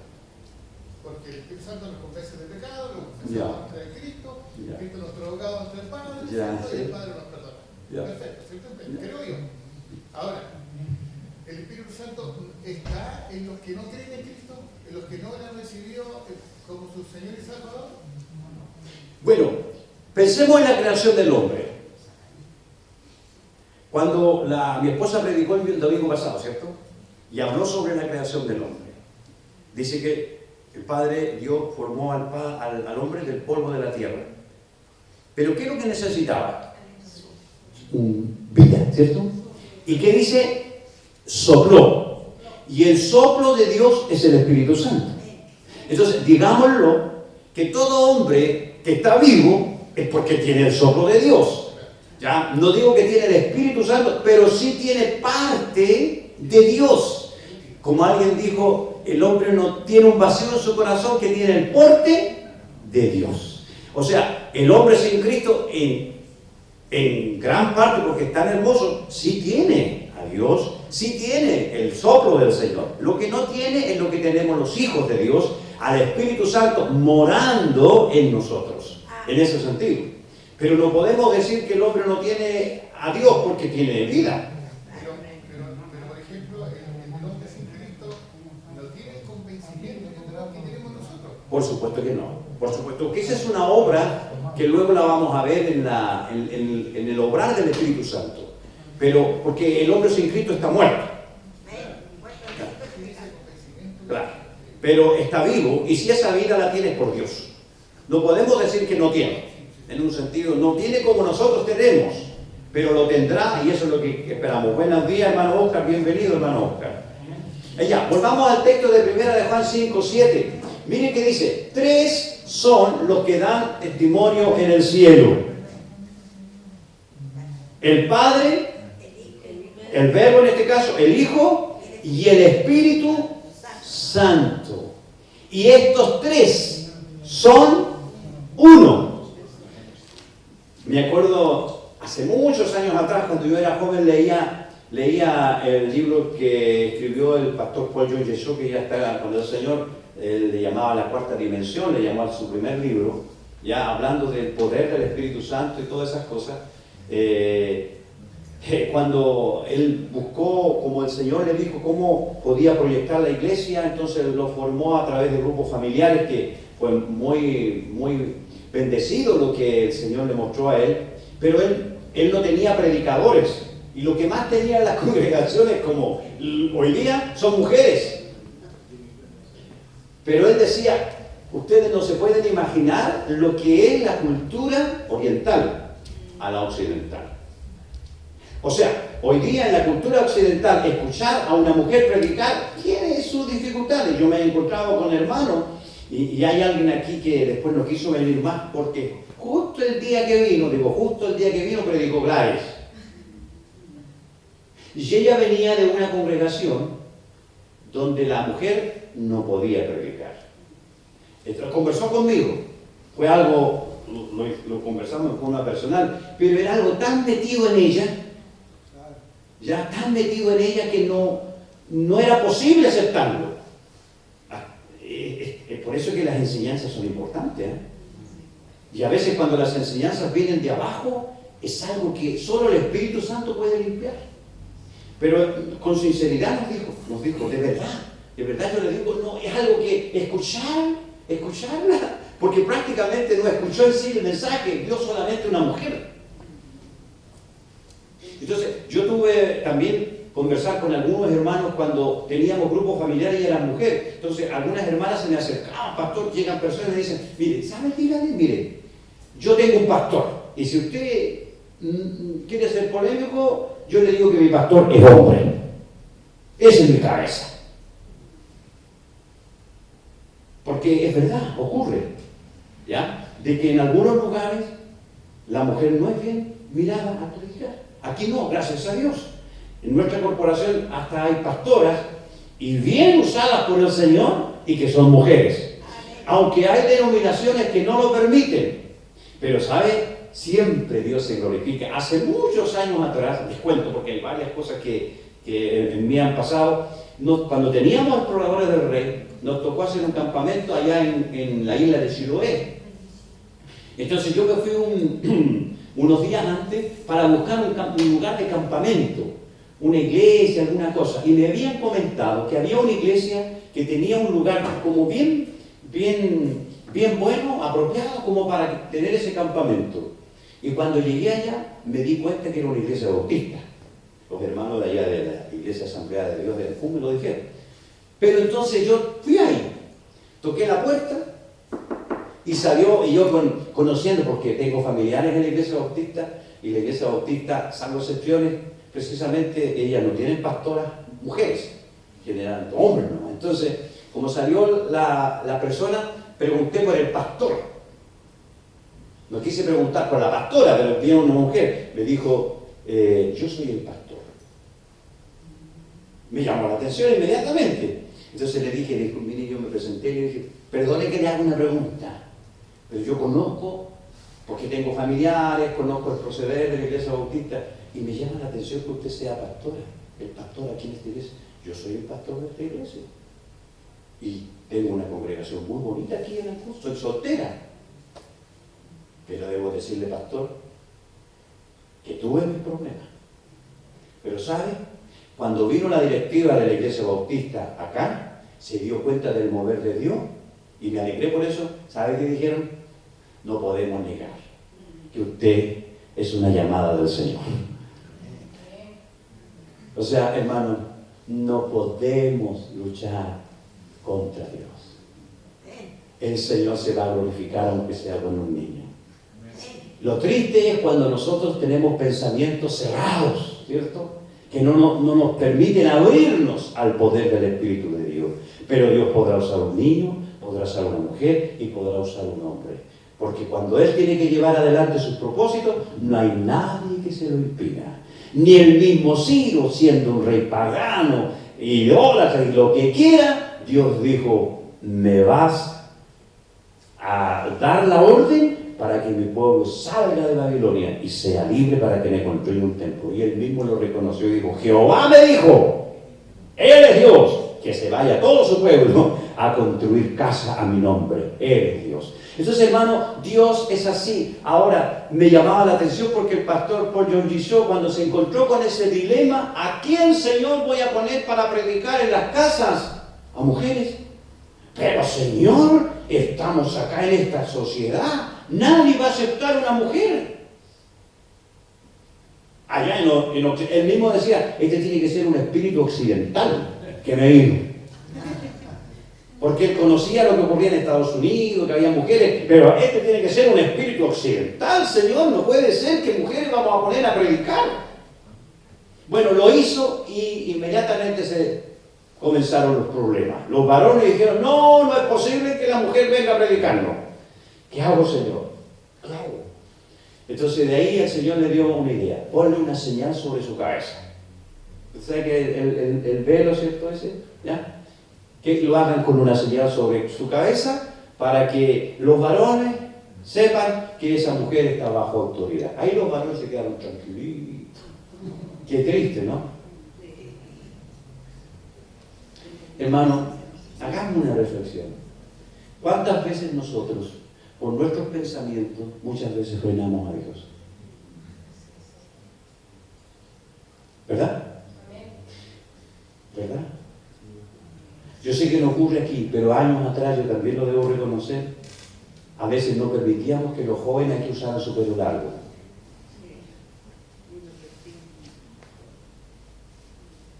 Porque el Espíritu Santo nos convence de pecado, nos confesamos ante Cristo, Cristo es nuestro abogado ante el Padre, y el Padre nos perdona. Perfecto, ¿cierto? Creo yo. Ahora, el Espíritu Santo está en los que no creen en Cristo, en los que no lo han recibido como su Señor y Salvador. Bueno, pensemos en la creación del hombre. Cuando mi esposa predicó el domingo pasado, ¿cierto? Y habló sobre la creación del hombre. Dice que el Padre Dios formó al hombre del polvo de la tierra. Pero ¿qué es lo que necesitaba? Vida, ¿cierto? ¿Y qué dice? Sopló. Y el soplo de Dios es el Espíritu Santo. Entonces, digámoslo, que todo hombre que está vivo es porque tiene el soplo de Dios. Ya, no digo que tiene el Espíritu Santo, pero sí tiene parte de Dios. Como alguien dijo, el hombre no tiene un vacío en su corazón que tiene el porte de Dios. O sea, el hombre sin Cristo en gran parte, porque es tan hermoso, sí tiene a Dios, sí tiene el soplo del Señor. Lo que no tiene es lo que tenemos los hijos de Dios, al Espíritu Santo morando en nosotros, en ese sentido. Pero no podemos decir que el hombre no tiene a Dios porque tiene vida. Pero por ejemplo, el hombre sin Cristo no tiene el convencimiento que tenemos nosotros. Por supuesto que no. Por supuesto que esa es una obra que luego la vamos a ver en el obrar del Espíritu Santo. Pero porque el hombre sin Cristo está muerto. Claro. Pero está vivo, y si esa vida la tiene por Dios. No podemos decir que no tiene. En un sentido, no tiene como nosotros tenemos, pero lo tendrá, y eso es lo que esperamos. Buenos días, hermano Oscar, bienvenido, hermano Oscar. Ya, volvamos al texto de 1 de Juan 5:7. Miren que dice, tres son los que dan testimonio en el cielo. El Padre, el Verbo en este caso, el Hijo y el Espíritu Santo. Y estos tres son uno. Me acuerdo hace muchos años atrás, cuando yo era joven, leía el libro que escribió el pastor Paul John Yeshua, que ya está con el Señor, le llamaba La Cuarta Dimensión, le llamó a su primer libro, ya hablando del poder del Espíritu Santo y todas esas cosas. Cuando él buscó, como el Señor le dijo, cómo podía proyectar la iglesia, entonces lo formó a través de grupos familiares, que fue muy bendecido lo que el Señor le mostró a él, pero él no tenía predicadores, y lo que más tenía en las congregaciones, como hoy día, son mujeres. Pero él decía, ustedes no se pueden imaginar lo que es la cultura oriental a la occidental. O sea, hoy día en la cultura occidental, escuchar a una mujer predicar tiene sus dificultades. Yo me he encontrado con hermanos, y hay alguien aquí que después no quiso venir más, porque justo el día que vino, predicó Gladys. Y ella venía de una congregación donde la mujer no podía predicar. Entonces, conversó conmigo, fue algo, lo conversamos con una personal, pero era algo tan metido en ella, ya tan metido en ella, que no era posible aceptarlo. Por eso es que las enseñanzas son importantes, ¿eh? Y a veces cuando las enseñanzas vienen de abajo, es algo que solo el Espíritu Santo puede limpiar. Pero con sinceridad nos dijo, de verdad yo le digo, no, es algo que escucharla, porque prácticamente no escuchó en sí el mensaje, vio solamente una mujer. Entonces, yo tuve también conversar con algunos hermanos cuando teníamos grupos familiares y eran mujeres. Entonces, algunas hermanas se me acercaban, pastor, llegan personas y me dicen, mire, ¿sabe? Dígale, mire, yo tengo un pastor, y si usted quiere ser polémico, yo le digo que mi pastor es hombre. Esa es mi cabeza. Porque es verdad, ocurre, ¿ya? De que en algunos lugares la mujer no es bien mirada a predicar. Aquí no, gracias a Dios. En nuestra corporación hasta hay pastoras, y bien usadas por el Señor, y que son mujeres. Aunque hay denominaciones que no lo permiten. Pero, ¿sabe? Siempre Dios se glorifica. Hace muchos años atrás, les cuento porque hay varias cosas que en mí han pasado, cuando teníamos exploradores del Rey, nos tocó hacer un campamento allá en la isla de Chiloé. Entonces yo me fui unos días antes para buscar un lugar de campamento, una iglesia, alguna cosa, y me habían comentado que había una iglesia que tenía un lugar como bien bueno, apropiado como para tener ese campamento. Y cuando llegué allá, me di cuenta que era una iglesia bautista. Los hermanos de allá de la Iglesia Asamblea de Dios del FUM me lo dijeron. Pero entonces yo fui ahí, toqué la puerta, y salió, y yo conociendo, porque tengo familiares en la Iglesia Bautista, y la Iglesia Bautista, salvo excepciones, precisamente ellas no tienen pastoras mujeres, generalmente hombres, ¿no? Entonces, como salió la persona, pregunté por el pastor. No quise preguntar por la pastora, pero vino una mujer. Me dijo, yo soy el pastor. Me llamó la atención inmediatamente. Entonces le dije, mire, yo me presenté y le dije, perdone que le haga una pregunta, pero yo conozco, porque tengo familiares, conozco el proceder de la Iglesia Bautista, y me llama la atención que usted sea pastora. El pastor aquí en esta iglesia. Yo soy el pastor de esta iglesia. Y tengo una congregación muy bonita aquí en el curso, soy soltera. Pero debo decirle, pastor, que tuve mis problemas. Pero ¿sabe? Cuando vino la directiva de la Iglesia Bautista acá, se dio cuenta del mover de Dios, y me alegré por eso. ¿Sabe qué dijeron? No podemos negar que usted es una llamada del Señor. O sea, hermano, no podemos luchar contra Dios. El Señor se va a glorificar aunque sea con un niño. Lo triste es cuando nosotros tenemos pensamientos cerrados, ¿cierto? Que no nos permiten abrirnos al poder del Espíritu de Dios. Pero Dios podrá usar un niño, podrá usar una mujer y podrá usar un hombre. Porque cuando Él tiene que llevar adelante sus propósitos, no hay nadie que se lo impida. Ni el mismo Ciro, siendo un rey pagano, idólatra y lo que quiera, Dios dijo, me vas a dar la orden para que mi pueblo salga de Babilonia y sea libre para que me construya un templo. Y él mismo lo reconoció y dijo, Jehová me dijo, Él es Dios, que se vaya todo su pueblo a construir casa a mi nombre. Él es Dios. Entonces, hermano, Dios es así. Ahora, me llamaba la atención porque el pastor Paul John Gissot, cuando se encontró con ese dilema, ¿a quién, Señor, voy a poner para predicar en las casas? A mujeres. Pero, Señor, estamos acá en esta sociedad. Nadie va a aceptar una mujer. Allá él mismo decía, este tiene que ser un espíritu occidental que me vino. Porque él conocía lo que ocurría en Estados Unidos, que había mujeres, pero este tiene que ser un espíritu occidental, Señor, no puede ser que mujeres vamos a poner a predicar. Bueno, lo hizo y inmediatamente se comenzaron los problemas. Los varones dijeron, no es posible que la mujer venga a predicarnos. ¿Qué hago, Señor? ¿Qué hago? Entonces de ahí el Señor le dio una idea, ponle una señal sobre su cabeza. ¿Usted sabe que el velo, ¿cierto? Ese, ¿ya? Que lo hagan con una señal sobre su cabeza para que los varones sepan que esa mujer está bajo autoridad. Ahí los varones se quedaron tranquilitos. Qué triste, ¿no? Hermano, hagamos una reflexión. ¿Cuántas veces nosotros, por nuestros pensamientos, muchas veces frenamos a Dios? ¿Verdad? ¿Verdad? Yo sé que no ocurre aquí, pero años atrás yo también lo debo reconocer. A veces no permitíamos que los jóvenes aquí usaran su pelo largo.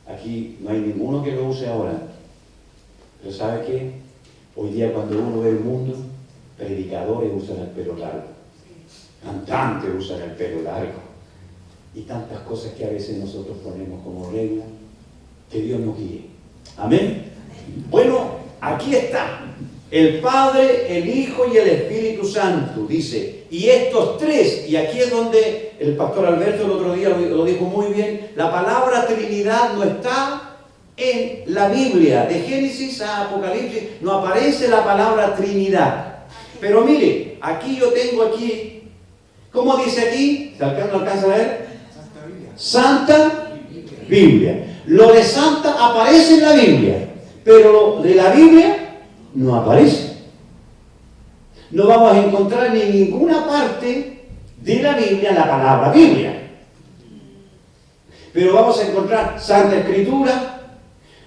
Aquí no hay ninguno que lo use ahora. Pero ¿sabe qué? Hoy día cuando uno ve el mundo, predicadores usan el pelo largo. Cantantes usan el pelo largo. Y tantas cosas que a veces nosotros ponemos como regla. Que Dios nos guíe. Amén. Bueno, aquí está. El Padre, el Hijo y el Espíritu Santo. Dice, y estos tres, y aquí es donde el pastor Alberto el otro día lo dijo muy bien, la palabra Trinidad no está en la Biblia. De Génesis a Apocalipsis no aparece la palabra Trinidad. Pero mire, aquí yo tengo aquí, ¿cómo dice aquí? ¿No alcanza a ver? Santa Biblia. Lo de Santa aparece en la Biblia. Pero lo de la Biblia no aparece. No vamos a encontrar en ninguna parte de la Biblia la palabra Biblia. Pero vamos a encontrar Santa Escritura,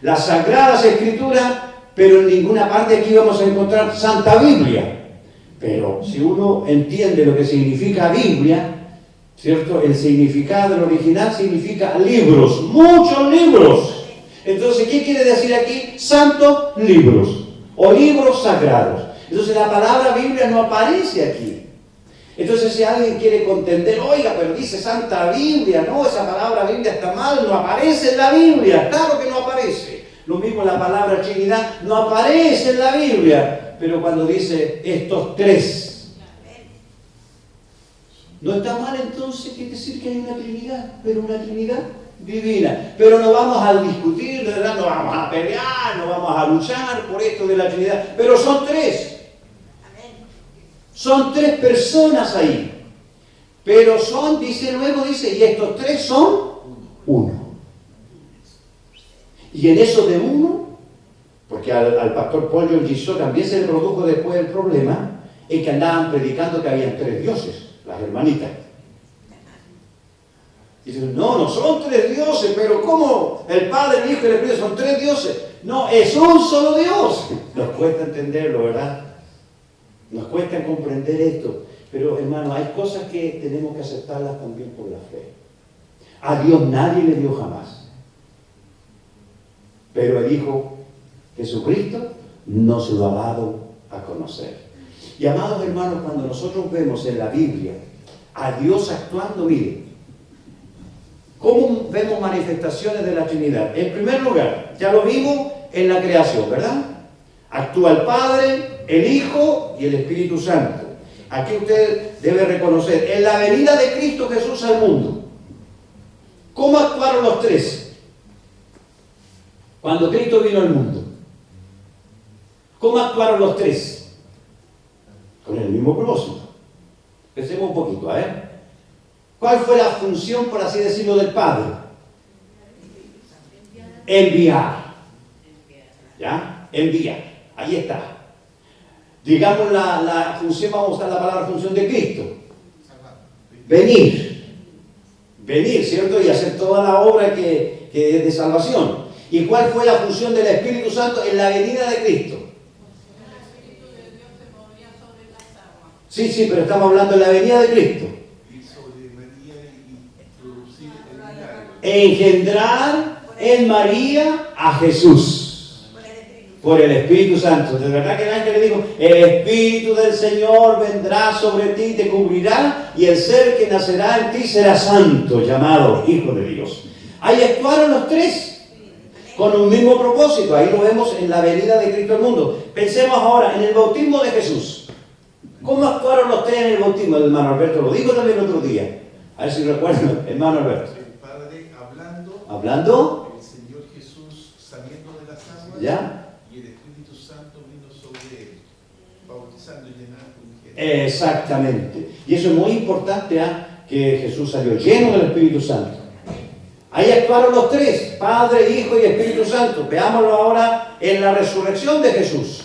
las Sagradas Escrituras, pero en ninguna parte aquí vamos a encontrar Santa Biblia. Pero si uno entiende lo que significa Biblia, ¿cierto? El significado del original significa libros, muchos libros. Entonces, ¿qué quiere decir aquí? Santos libros o libros sagrados. Entonces, la palabra Biblia no aparece aquí. Entonces, si alguien quiere contender, oiga, pero dice Santa Biblia, no, esa palabra Biblia está mal, no aparece en la Biblia. Claro que no aparece. Lo mismo la palabra Trinidad no aparece en la Biblia. Pero cuando dice estos tres, no está mal entonces, quiere decir que hay una Trinidad, pero una Trinidad divina. Pero no vamos a discutir, ¿verdad? No vamos a pelear, no vamos a luchar por esto de la Trinidad. Pero son tres. Son tres personas ahí. Pero son, luego dice, y estos tres son uno. Y en eso de uno, porque al pastor Paul John Gissot también se le produjo después el problema, en que andaban predicando que habían tres dioses, las hermanitas. Y dicen, no son tres dioses, pero ¿cómo? El Padre, el Hijo y el Espíritu son tres dioses. No, es un solo Dios. Nos cuesta entenderlo, ¿verdad? Nos cuesta comprender esto. Pero, hermano, hay cosas que tenemos que aceptarlas también por la fe. A Dios nadie le dio jamás. Pero el Hijo Jesucristo no se lo ha dado a conocer. Y, amados hermanos, cuando nosotros vemos en la Biblia a Dios actuando, miren, ¿cómo vemos manifestaciones de la Trinidad? En primer lugar, ya lo vimos en la creación, ¿verdad? Actúa el Padre, el Hijo y el Espíritu Santo. aquí usted debe reconocer, en la venida de Cristo Jesús al mundo, ¿cómo actuaron los tres? Cuando Cristo vino al mundo, ¿cómo actuaron los tres? Con el mismo propósito. Pensemos un poquito, a ver. ¿Cuál fue la función, por así decirlo, del Padre? Enviar. ¿Ya? Enviar. Ahí está. Digamos la función, vamos a usar la palabra función de Cristo. Venir. Venir, ¿cierto? Y hacer toda la obra que es de salvación. ¿Y cuál fue la función del Espíritu Santo en la venida de Cristo? Sí, pero estamos hablando de la venida de Cristo. Engendrar en María a Jesús por el Espíritu Santo. De verdad que el ángel le dijo, el Espíritu del Señor vendrá sobre ti y te cubrirá, y el ser que nacerá en ti será santo, llamado Hijo de Dios. Ahí actuaron los tres con un mismo propósito. Ahí lo vemos en la venida de Cristo al mundo. Pensemos ahora en el bautismo de Jesús. ¿Cómo actuaron los tres en el bautismo? El hermano Alberto lo dijo también otro día. A ver si recuerdan, hermano Alberto. El Padre Hablando. El Señor Jesús saliendo de las aguas. ¿Ya? Y el Espíritu Santo vino sobre él, bautizando y llenando un género. Exactamente. Y eso es muy importante, que Jesús salió lleno del Espíritu Santo. Ahí actuaron los tres, Padre, Hijo y Espíritu Santo. Veámoslo ahora en la resurrección de Jesús.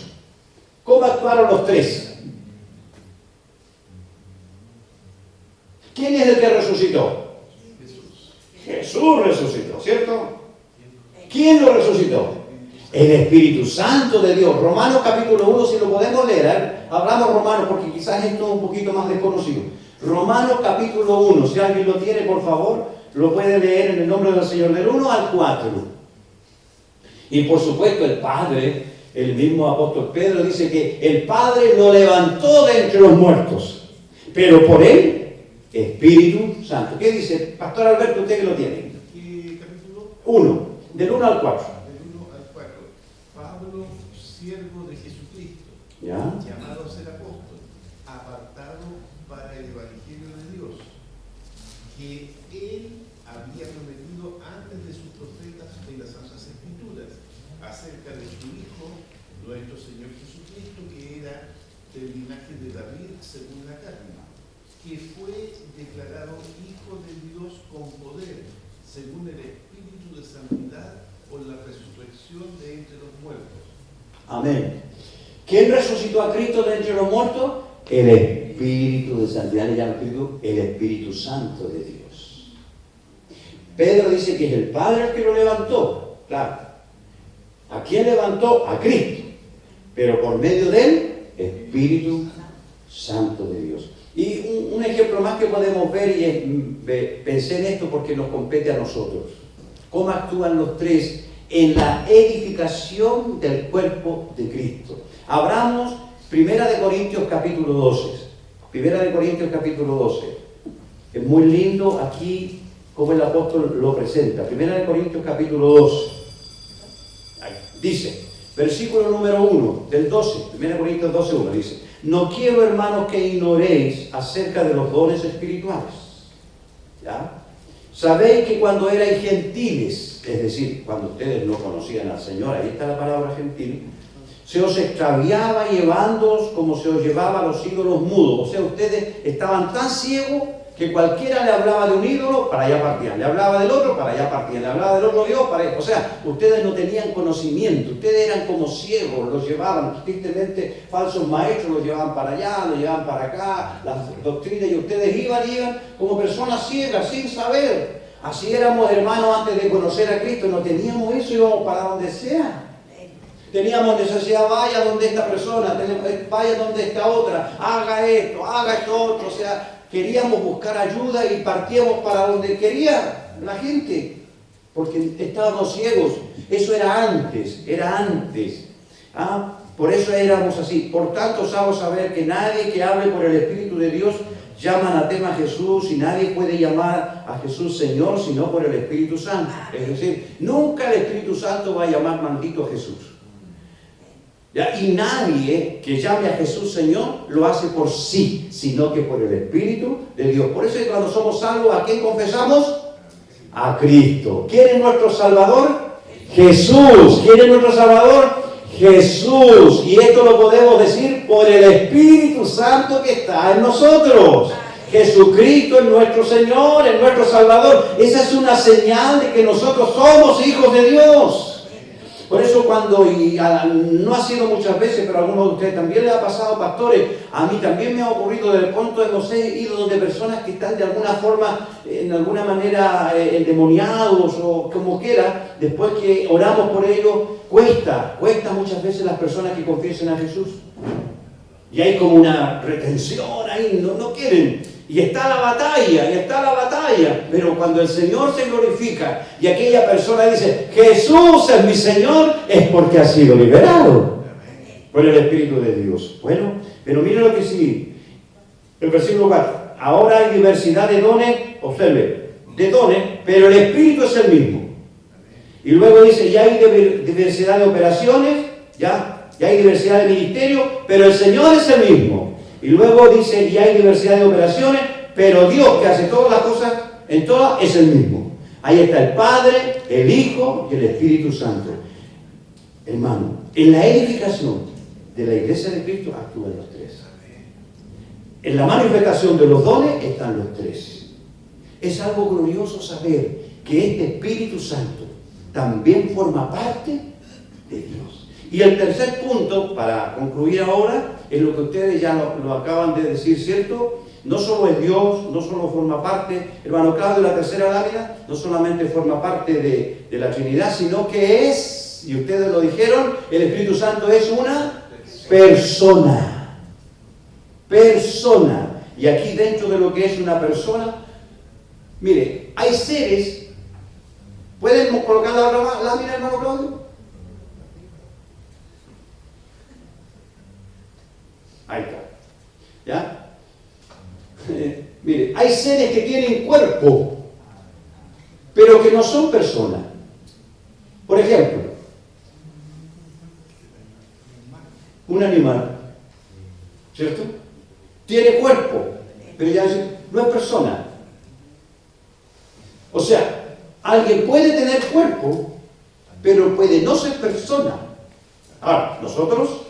¿Cómo actuaron los tres? ¿Quién es el que resucitó? Jesús resucitó, ¿cierto? ¿Quién lo resucitó? El Espíritu Santo de Dios. Romanos capítulo 1, si lo podemos leer, hablamos Romanos porque quizás esto es un poquito más desconocido. Romanos capítulo 1, si alguien lo tiene, por favor, lo puede leer en el nombre del Señor, del 1 al 4. Y por supuesto el Padre, el mismo apóstol Pedro dice que el Padre lo levantó de entre los muertos, pero por él, Espíritu Santo. ¿Qué dice? Pastor Alberto, usted que lo tiene. ¿Qué capítulo? 1, del 1 al 4. Del 1 al 4. Pablo, siervo de Jesucristo, ¿Ya? llamado a ser apóstol, apartado para el Evangelio de Dios, que él había prometido antes de sus profetas en las Santas Escrituras, acerca de su Hijo, nuestro Señor Jesucristo, que era del linaje de David según la carne, que fue declarado Hijo de Dios con poder, según el Espíritu de Santidad, por la resurrección de entre los muertos. Amén. ¿Quién resucitó a Cristo de entre los muertos? El Espíritu de Santidad, le llama el Espíritu Santo de Dios. Pedro dice que es el Padre el que lo levantó. Claro. ¿A quién levantó? A Cristo. Pero por medio del Espíritu Santo de Dios. Y un ejemplo más que podemos ver, y pensé en esto porque nos compete a nosotros. ¿Cómo actúan los tres en la edificación del cuerpo de Cristo? Abramos 1 Corintios capítulo 12. 1 Corintios capítulo 12. Es muy lindo aquí como el apóstol lo presenta. 1 Corintios capítulo 12. Ahí. Dice, versículo número 1 del 12. 1 Corintios 12, 1 dice: no quiero, hermanos, que ignoréis acerca de los dones espirituales. ¿Ya? Sabéis que cuando erais gentiles, es decir, cuando ustedes no conocían al Señor, ahí está la palabra gentil, se os extraviaba llevándoos como se os llevaba a los ídolos mudos. O sea, ustedes estaban tan ciegos que cualquiera le hablaba de un ídolo, para allá partían. Le hablaba del otro, para allá partían. Le hablaba del otro Dios, para allá. O sea, ustedes no tenían conocimiento. Ustedes eran como ciegos, los llevaban. Tristemente, falsos maestros los llevaban para allá, los llevaban para acá, las doctrinas, y ustedes iban como personas ciegas, sin saber. Así éramos, hermanos, antes de conocer a Cristo. No teníamos eso, íbamos para donde sea. Teníamos necesidad, vaya donde esta persona, vaya donde esta otra, haga esto otro. O sea, queríamos buscar ayuda y partíamos para donde quería la gente, porque estábamos ciegos. Eso era antes. Por eso éramos así. Por tanto, os hago saber que nadie que hable por el Espíritu de Dios llama anatema a Jesús, y nadie puede llamar a Jesús Señor sino por el Espíritu Santo. Es decir, nunca el Espíritu Santo va a llamar maldito a Jesús. ¿Ya? Y nadie que llame a Jesús Señor lo hace por sí, sino que por el Espíritu de Dios. Por eso cuando somos salvos, ¿a quién confesamos? A Cristo. ¿Quién es nuestro Salvador? Jesús. ¿Quién es nuestro Salvador? Jesús. Y esto lo podemos decir por el Espíritu Santo que está en nosotros. Jesucristo es nuestro Señor, es nuestro Salvador. Esa es una señal de que nosotros somos hijos de Dios. Por eso no ha sido muchas veces, pero a algunos de ustedes también les ha pasado, pastores, a mí también me ha ocurrido, de pronto hemos ido donde personas que están de alguna forma, en alguna manera endemoniados o como quiera, después que oramos por ellos, cuesta muchas veces las personas que confiesen a Jesús. Y hay como una retención ahí, no quieren. Y está la batalla, pero cuando el Señor se glorifica y aquella persona dice, Jesús es mi Señor, es porque ha sido liberado por el Espíritu de Dios. Bueno, pero miren lo que sigue. El versículo 4. Ahora hay diversidad de dones, observe, de dones, pero el Espíritu es el mismo. Y luego dice, ya hay diversidad de operaciones, ya hay diversidad de ministerios, pero el Señor es el mismo. Y luego dice, y hay diversidad de operaciones, pero Dios que hace todas las cosas, en todas es el mismo. Ahí está el Padre, el Hijo y el Espíritu Santo. Hermano, en la edificación de la iglesia de Cristo actúan los tres. En la manifestación de los dones están los tres. Es algo glorioso saber que este Espíritu Santo también forma parte de Dios. Y el tercer punto, para concluir ahora, es lo que ustedes ya lo acaban de decir, ¿cierto? No solo es Dios, no solo forma parte, hermano Claudio, la tercera lámina, no solamente forma parte de la Trinidad, sino que es, y ustedes lo dijeron, el Espíritu Santo es una persona. Persona. Y aquí dentro de lo que es una persona, mire, hay seres, ¿pueden colocar la lámina, hermano Claudio? Ahí está. ¿Ya? Mire, hay seres que tienen cuerpo, pero que no son personas. Por ejemplo, un animal, ¿cierto? Tiene cuerpo, pero ya no es persona. O sea, alguien puede tener cuerpo, pero puede no ser persona. Ahora, nosotros,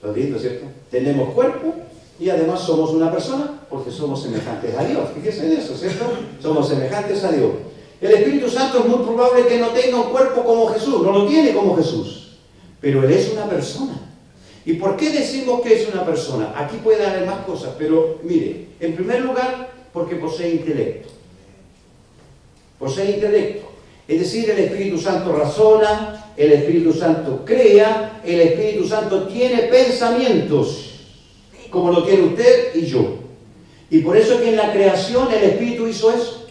lo lindo, ¿cierto? Tenemos cuerpo y además somos una persona porque somos semejantes a Dios. Fíjense en eso, ¿cierto? Somos semejantes a Dios. El Espíritu Santo es muy probable que no tenga un cuerpo como Jesús, no lo tiene como Jesús, pero Él es una persona. ¿Y por qué decimos que es una persona? Aquí puede haber más cosas, pero mire, en primer lugar, porque posee intelecto. Posee intelecto. Es decir, el Espíritu Santo razona, el Espíritu Santo crea, el Espíritu Santo tiene pensamientos, como lo tiene usted y yo. Y por eso es que en la creación el Espíritu hizo eso.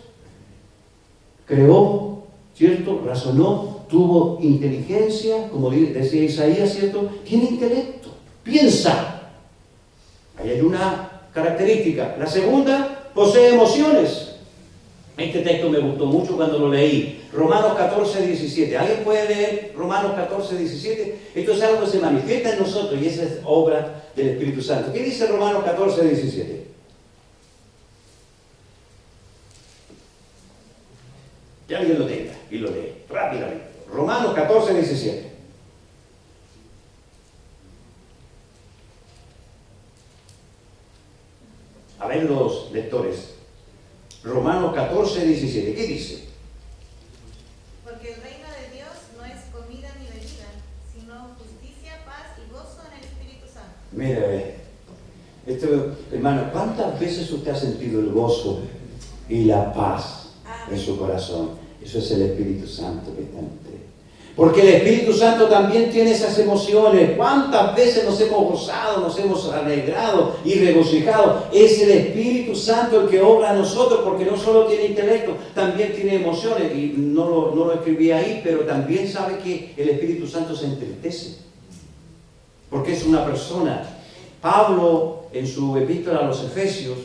Creó, ¿cierto? Razonó, tuvo inteligencia, como decía Isaías, ¿cierto? Tiene intelecto, piensa. Ahí hay una característica. La segunda, posee emociones. Este texto me gustó mucho cuando lo leí. Romanos 14, 17. ¿Alguien puede leer Romanos 14, 17? Esto es algo que se manifiesta en nosotros y esa es obra del Espíritu Santo. ¿Qué dice Romanos 14, 17? Que alguien lo tenga y lo lee rápidamente. Romanos 14, 17. A ver los lectores. Romanos 14, 17. ¿Qué dice? Porque el reino de Dios no es comida ni bebida, sino justicia, paz y gozo en el Espíritu Santo. Mire, hermano, ¿cuántas veces usted ha sentido el gozo y la paz en su corazón? Eso es el Espíritu Santo que está en usted. Porque el Espíritu Santo también tiene esas emociones. ¿Cuántas veces nos hemos gozado, nos hemos alegrado y regocijado? Es el Espíritu Santo el que obra a nosotros, porque no solo tiene intelecto, también tiene emociones. Y no lo escribí ahí, pero también sabe que el Espíritu Santo se entristece, porque es una persona. Pablo, en su epístola a los Efesios,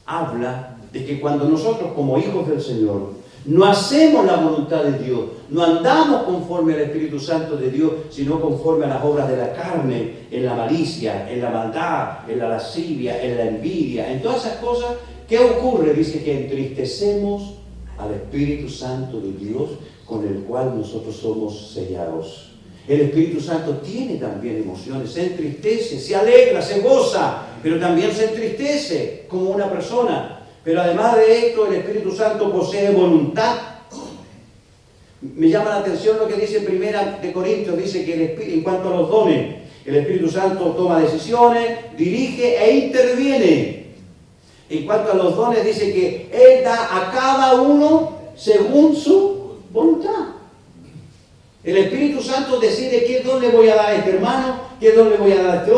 habla de que cuando nosotros, como hijos del Señor, No hacemos la voluntad de Dios. No andamos conforme al Espíritu Santo de Dios, sino conforme a las obras de la carne, en la malicia, en la maldad, en la lascivia, en la envidia, en todas esas cosas. ¿Qué ocurre? Dice que entristecemos al Espíritu Santo de Dios, con el cual nosotros somos sellados. El Espíritu Santo tiene también emociones, se entristece, se alegra, se goza, pero también se entristece como una persona. Pero además de esto, el Espíritu Santo posee voluntad. Me llama la atención lo que dice Primera de Corintios, dice que en cuanto a los dones, el Espíritu Santo toma decisiones, dirige e interviene. En cuanto a los dones, dice que Él da a cada uno según su voluntad. El Espíritu Santo decide qué don le voy a dar a este hermano, qué don le voy a dar a este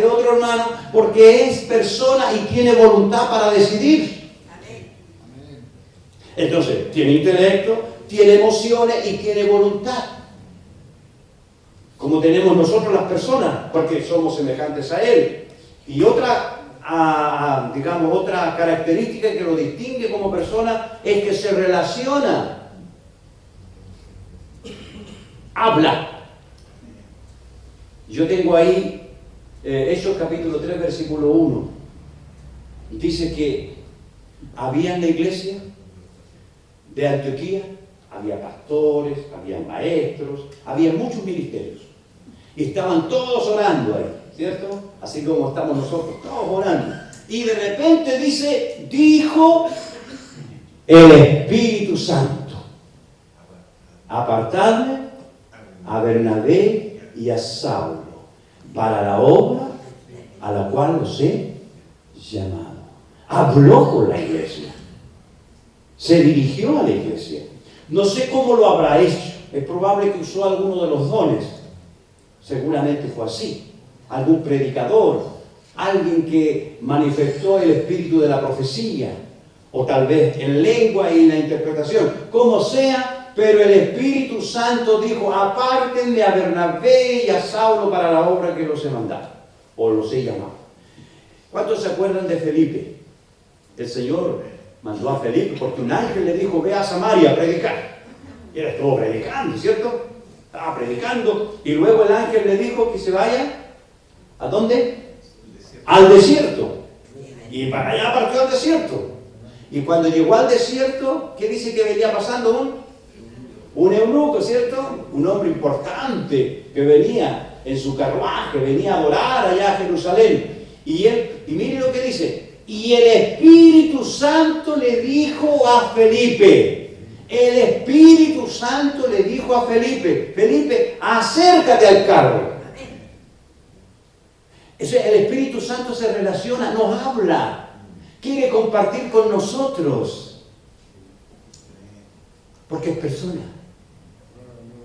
otro hermano, porque es persona y tiene voluntad para decidir. Entonces, tiene intelecto, tiene emociones y tiene voluntad. Como tenemos nosotros las personas, porque somos semejantes a Él. Y otra característica que lo distingue como persona es que se relaciona. Habla. Yo tengo ahí Hechos capítulo 3, versículo 1. Dice que había en la iglesia de Antioquía, había pastores, había maestros, había muchos ministerios. Y estaban todos orando ahí, ¿cierto? Así como estamos nosotros, todos orando. Y de repente dijo el Espíritu Santo: apartadme a Bernabé y a Saulo para la obra a la cual los he llamado. Habló con la iglesia, se dirigió a la iglesia. No sé cómo lo habrá hecho, es probable que usó alguno de los dones, seguramente fue así, algún predicador, alguien que manifestó el espíritu de la profecía, o tal vez en lengua y en la interpretación, como sea. Pero el Espíritu Santo dijo: apártenme a Bernabé y a Saulo para la obra que los he mandado, o los he llamado. ¿Cuántos se acuerdan de Felipe? El Señor mandó a Felipe porque un ángel le dijo: ve a Samaria a predicar. Y él estuvo predicando, ¿cierto? Estaba predicando, y luego el ángel le dijo que se vaya. ¿A dónde? Al desierto. Y para allá partió al desierto. Y cuando llegó al desierto, ¿qué dice que venía pasando? Un eunuco, ¿cierto? Un hombre importante que venía en su carruaje, venía a adorar allá a Jerusalén. Y mire lo que dice: y el Espíritu Santo le dijo a Felipe, el Espíritu Santo le dijo a Felipe: Felipe, acércate al carro. El Espíritu Santo se relaciona, nos habla, quiere compartir con nosotros, porque es persona.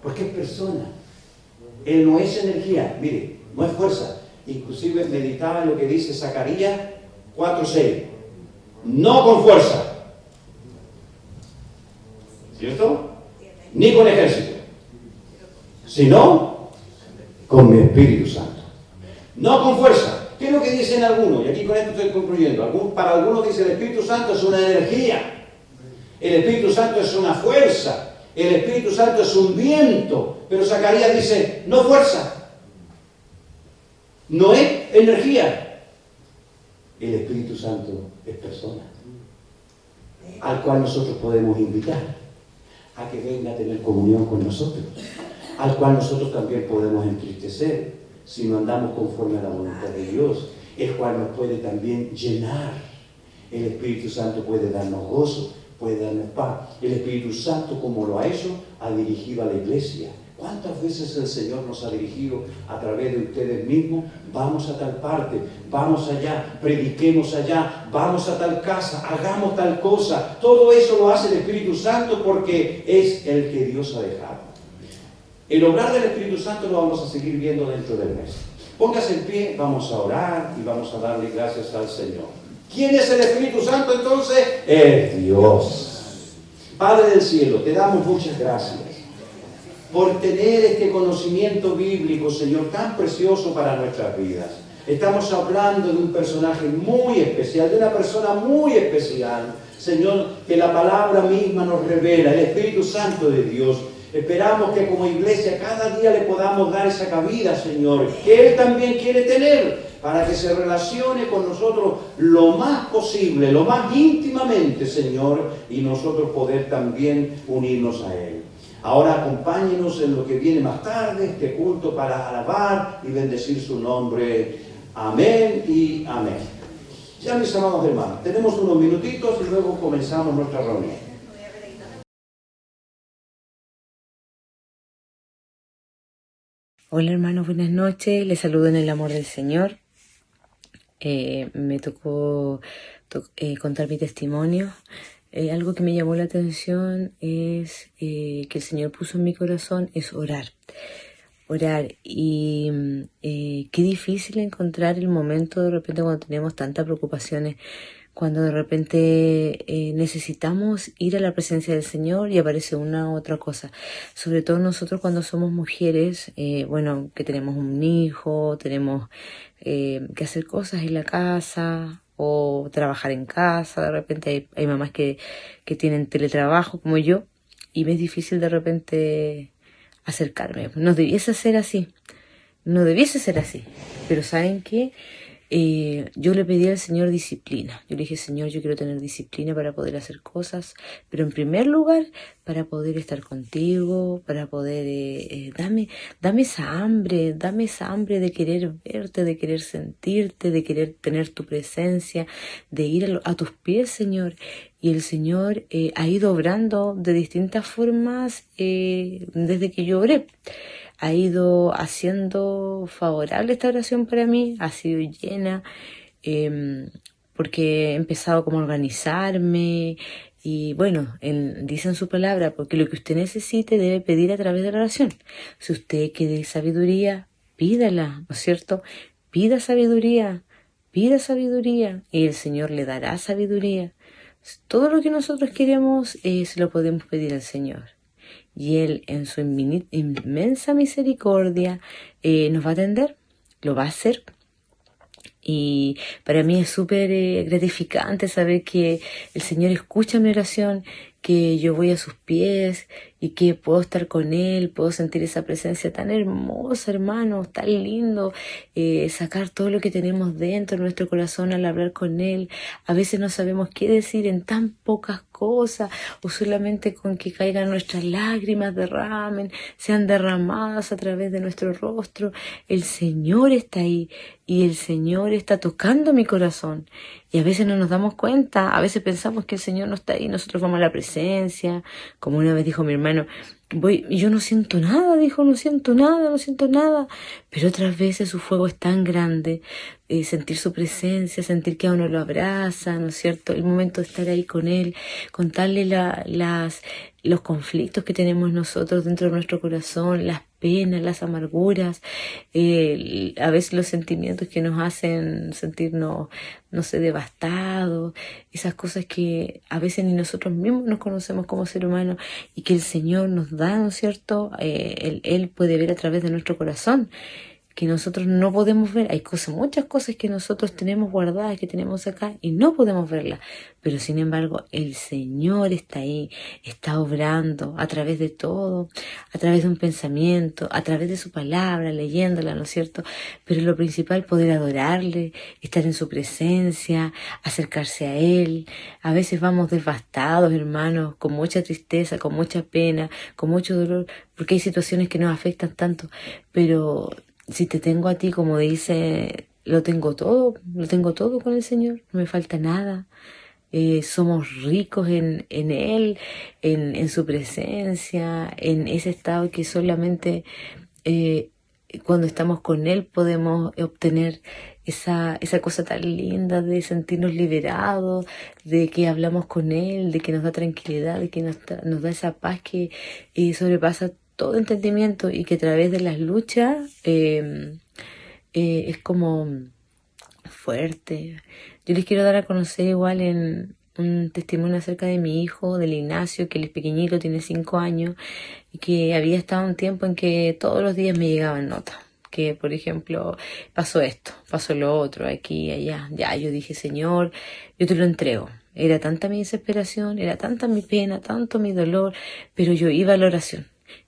Porque es persona. Él no es energía, mire, no es fuerza. Inclusive meditaba en lo que dice Zacarías 4:6. No con fuerza, ¿cierto? Ni con ejército, sino con mi Espíritu Santo. No con fuerza. ¿Qué es lo que dicen algunos? Y aquí con esto estoy concluyendo. Para algunos dice: el Espíritu Santo es una energía, el Espíritu Santo es una fuerza, el Espíritu Santo es un viento. Pero Zacarías dice: no fuerza, no es energía. El Espíritu Santo es persona, al cual nosotros podemos invitar a que venga a tener comunión con nosotros, al cual nosotros también podemos entristecer si no andamos conforme a la voluntad de Dios, el cual nos puede también llenar. El Espíritu Santo puede darnos gozo, puede darnos paz. El Espíritu Santo, como lo ha hecho, ha dirigido a la iglesia. ¿Cuántas veces el Señor nos ha dirigido a través de ustedes mismos? Vamos a tal parte, vamos allá, prediquemos allá, vamos a tal casa, hagamos tal cosa. Todo eso lo hace el Espíritu Santo porque es el que Dios ha dejado. El obrar del Espíritu Santo lo vamos a seguir viendo dentro del mes. Póngase en pie, vamos a orar y vamos a darle gracias al Señor. ¿Quién es el Espíritu Santo entonces? Es Dios. Padre del cielo, te damos muchas gracias por tener este conocimiento bíblico, Señor, tan precioso para nuestras vidas. Estamos hablando de un personaje muy especial, de una persona muy especial, Señor, que la palabra misma nos revela, el Espíritu Santo de Dios. Esperamos que como iglesia cada día le podamos dar esa cabida, Señor, que Él también quiere tener, para que se relacione con nosotros lo más posible, lo más íntimamente, Señor, y nosotros poder también unirnos a Él. Ahora acompáñenos en lo que viene más tarde, este culto para alabar y bendecir su nombre. Amén y amén. Ya, mis amados hermanos, tenemos unos minutitos y luego comenzamos nuestra reunión. Hola hermanos, buenas noches, les saludo en el amor del Señor. Me tocó contar mi testimonio. Algo que me llamó la atención es que el Señor puso en mi corazón es orar. Y qué difícil encontrar el momento de repente cuando tenemos tantas preocupaciones, cuando de repente necesitamos ir a la presencia del Señor y aparece una u otra cosa. Sobre todo nosotros cuando somos mujeres, que tenemos un hijo, tenemos que hacer cosas en la casa o trabajar en casa. De repente hay mamás que tienen teletrabajo como yo y me es difícil de repente acercarme. No debiese ser así, pero ¿saben qué? Yo le pedí al Señor disciplina. Yo le dije, Señor, yo quiero tener disciplina para poder hacer cosas, pero en primer lugar, para poder estar contigo, para poder, dame esa hambre de querer verte, de querer sentirte, de querer tener tu presencia, de ir a tus pies, Señor. Y el Señor ha ido obrando de distintas formas desde que yo oré. Ha ido haciendo favorable esta oración para mí, ha sido llena, porque he empezado como a organizarme y dice en su palabra, porque lo que usted necesite debe pedir a través de la oración. Si usted quiere sabiduría, pídala, ¿no es cierto? Pida sabiduría y el Señor le dará sabiduría. Todo lo que nosotros queremos se lo podemos pedir al Señor. Y Él, en su inmensa misericordia, nos va a atender, lo va a hacer. Y para mí es súper gratificante saber que el Señor escucha mi oración, que yo voy a sus pies y que puedo estar con Él, puedo sentir esa presencia tan hermosa, hermanos, tan lindo, sacar todo lo que tenemos dentro de nuestro corazón al hablar con Él. A veces no sabemos qué decir en tan pocas cosas, o solamente con que caigan nuestras lágrimas, sean derramadas a través de nuestro rostro. El Señor está ahí y el Señor está tocando mi corazón. Y a veces no nos damos cuenta, a veces pensamos que el Señor no está ahí, nosotros vamos a la presencia, como una vez dijo mi hermano, yo no siento nada, no siento nada, pero otras veces su fuego es tan grande, sentir su presencia, sentir que a uno lo abraza, ¿no es cierto? El momento de estar ahí con Él, contarle los conflictos que tenemos nosotros dentro de nuestro corazón, las penas, las amarguras, a veces los sentimientos que nos hacen sentirnos, devastados, esas cosas que a veces ni nosotros mismos nos conocemos como ser humano y que el Señor nos da, ¿no es cierto? Él puede ver a través de nuestro corazón, que nosotros no podemos ver. Hay muchas cosas que nosotros tenemos guardadas, que tenemos acá y no podemos verlas, pero sin embargo el Señor está ahí, está obrando a través de todo, a través de un pensamiento, a través de su palabra, leyéndola, ¿no es cierto? Pero lo principal, poder adorarle, estar en su presencia, acercarse a Él. A veces vamos devastados, hermanos, con mucha tristeza, con mucha pena, con mucho dolor, porque hay situaciones que nos afectan tanto, pero si te tengo a ti, como dice, lo tengo todo con el Señor, no me falta nada. Somos ricos en Él, en su presencia, en ese estado que solamente cuando estamos con Él podemos obtener esa cosa tan linda de sentirnos liberados, de que hablamos con Él, de que nos da tranquilidad, de que nos da esa paz que sobrepasa todo entendimiento y que a través de las luchas es como fuerte. Yo les quiero dar a conocer igual en un testimonio acerca de mi hijo, del Ignacio, que él es pequeñito, tiene 5 años, y que había estado un tiempo en que todos los días me llegaban notas. Que, por ejemplo, pasó esto, pasó lo otro, aquí y allá. Ya, yo dije, Señor, yo te lo entrego. Era tanta mi desesperación, era tanta mi pena, tanto mi dolor, pero yo iba a la oración.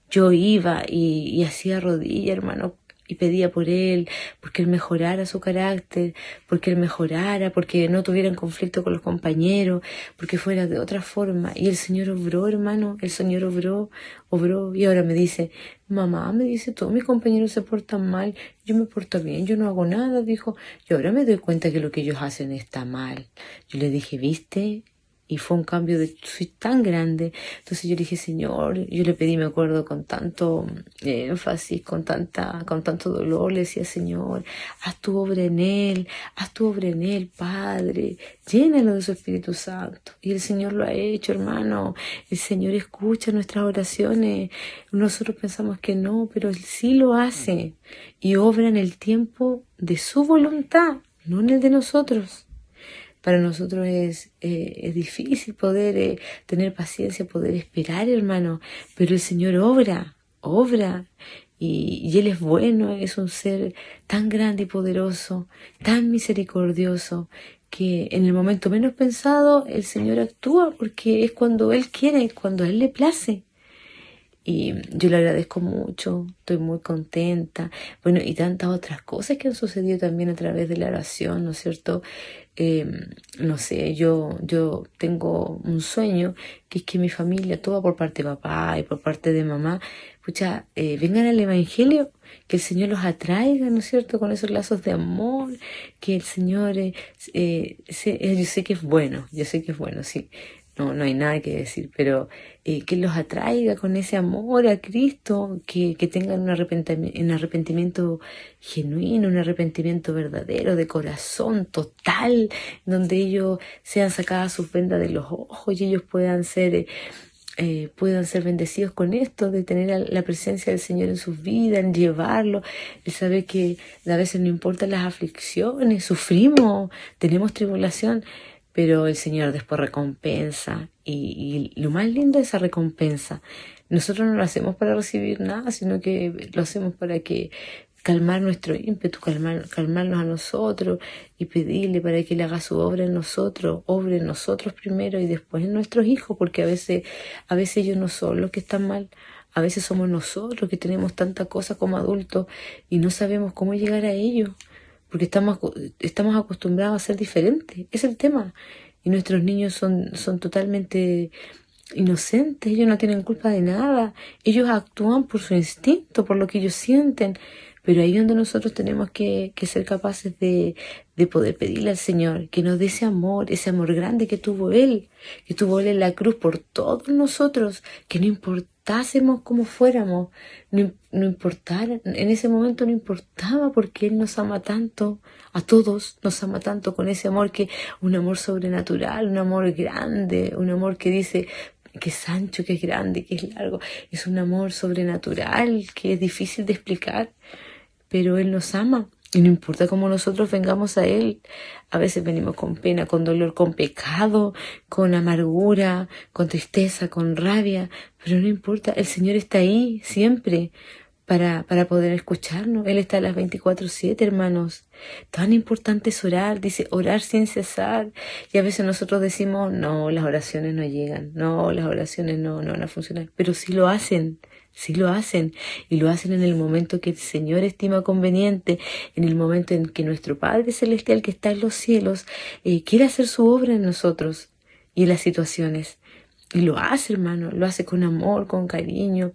Yo iba y hacía rodilla, hermano, y pedía por él, porque él mejorara su carácter, porque él mejorara, porque no tuviera en conflicto con los compañeros, porque fuera de otra forma. Y el Señor obró, hermano, el Señor obró, y ahora me dice, mamá, me dice, todos mis compañeros se portan mal, yo me porto bien, yo no hago nada, dijo, y ahora me doy cuenta que lo que ellos hacen está mal. Yo le dije, ¿viste? Y fue un cambio de soy tan grande. Entonces yo le dije, Señor, yo le pedí, me acuerdo, con tanto énfasis, con tanto dolor, le decía, Señor, haz tu obra en él, Padre, llénalo de su Espíritu Santo. Y el Señor lo ha hecho, hermano. El Señor escucha nuestras oraciones. Nosotros pensamos que no, pero Él sí lo hace. Y obra en el tiempo de su voluntad, no en el de nosotros. Para nosotros es difícil poder tener paciencia, poder esperar, hermano, pero el Señor obra, y Él es bueno, es un ser tan grande y poderoso, tan misericordioso, que en el momento menos pensado el Señor actúa, porque es cuando Él quiere, cuando a Él le place. Y yo le agradezco mucho, estoy muy contenta. Bueno, y tantas otras cosas que han sucedido también a través de la oración, ¿no es cierto? No sé, yo tengo un sueño, que es que mi familia, toda por parte de papá y por parte de mamá, pucha, vengan al Evangelio, que el Señor los atraiga, ¿no es cierto? Con esos lazos de amor, que el Señor, yo sé que es bueno, sí. No hay nada que decir, pero que los atraiga con ese amor a Cristo, que tengan un arrepentimiento genuino, un arrepentimiento verdadero, de corazón total, donde ellos sean sacadas sus vendas de los ojos y ellos puedan ser bendecidos con esto, de tener la presencia del Señor en sus vidas, en llevarlo, de saber que a veces no importan las aflicciones, sufrimos, tenemos tribulación, pero el Señor después recompensa, y lo más lindo es esa recompensa. Nosotros no lo hacemos para recibir nada, sino que lo hacemos para calmar nuestro ímpetu, calmarnos a nosotros y pedirle para que Él haga su obra en nosotros, obre en nosotros primero y después en nuestros hijos, porque a veces ellos no son los que están mal. A veces somos nosotros que tenemos tanta cosa como adultos y no sabemos cómo llegar a ellos, porque estamos acostumbrados a ser diferentes. Es el tema. Y nuestros niños son totalmente inocentes, ellos no tienen culpa de nada. Ellos actúan por su instinto, por lo que ellos sienten. Pero ahí es donde nosotros tenemos que ser capaces de poder pedirle al Señor que nos dé ese amor grande que tuvo Él en la cruz por todos nosotros, que no importásemos cómo fuéramos, no importara, en ese momento no importaba, porque Él nos ama tanto, a todos nos ama tanto, con ese amor que, un amor sobrenatural, un amor grande, un amor que dice que es ancho, que es grande, que es largo, es un amor sobrenatural, que es difícil de explicar, pero Él nos ama. Y no importa cómo nosotros vengamos a Él, a veces venimos con pena, con dolor, con pecado, con amargura, con tristeza, con rabia, pero no importa, el Señor está ahí siempre para poder escucharnos. Él está a las 24/7, hermanos. Tan importante es orar, dice orar sin cesar. Y a veces nosotros decimos, no, las oraciones no llegan, no, las oraciones no van a funcionar, pero sí lo hacen. Sí lo hacen, y lo hacen en el momento que el Señor estima conveniente, en el momento en que nuestro Padre Celestial que está en los cielos quiere hacer su obra en nosotros y en las situaciones. Y lo hace, hermano, lo hace con amor, con cariño.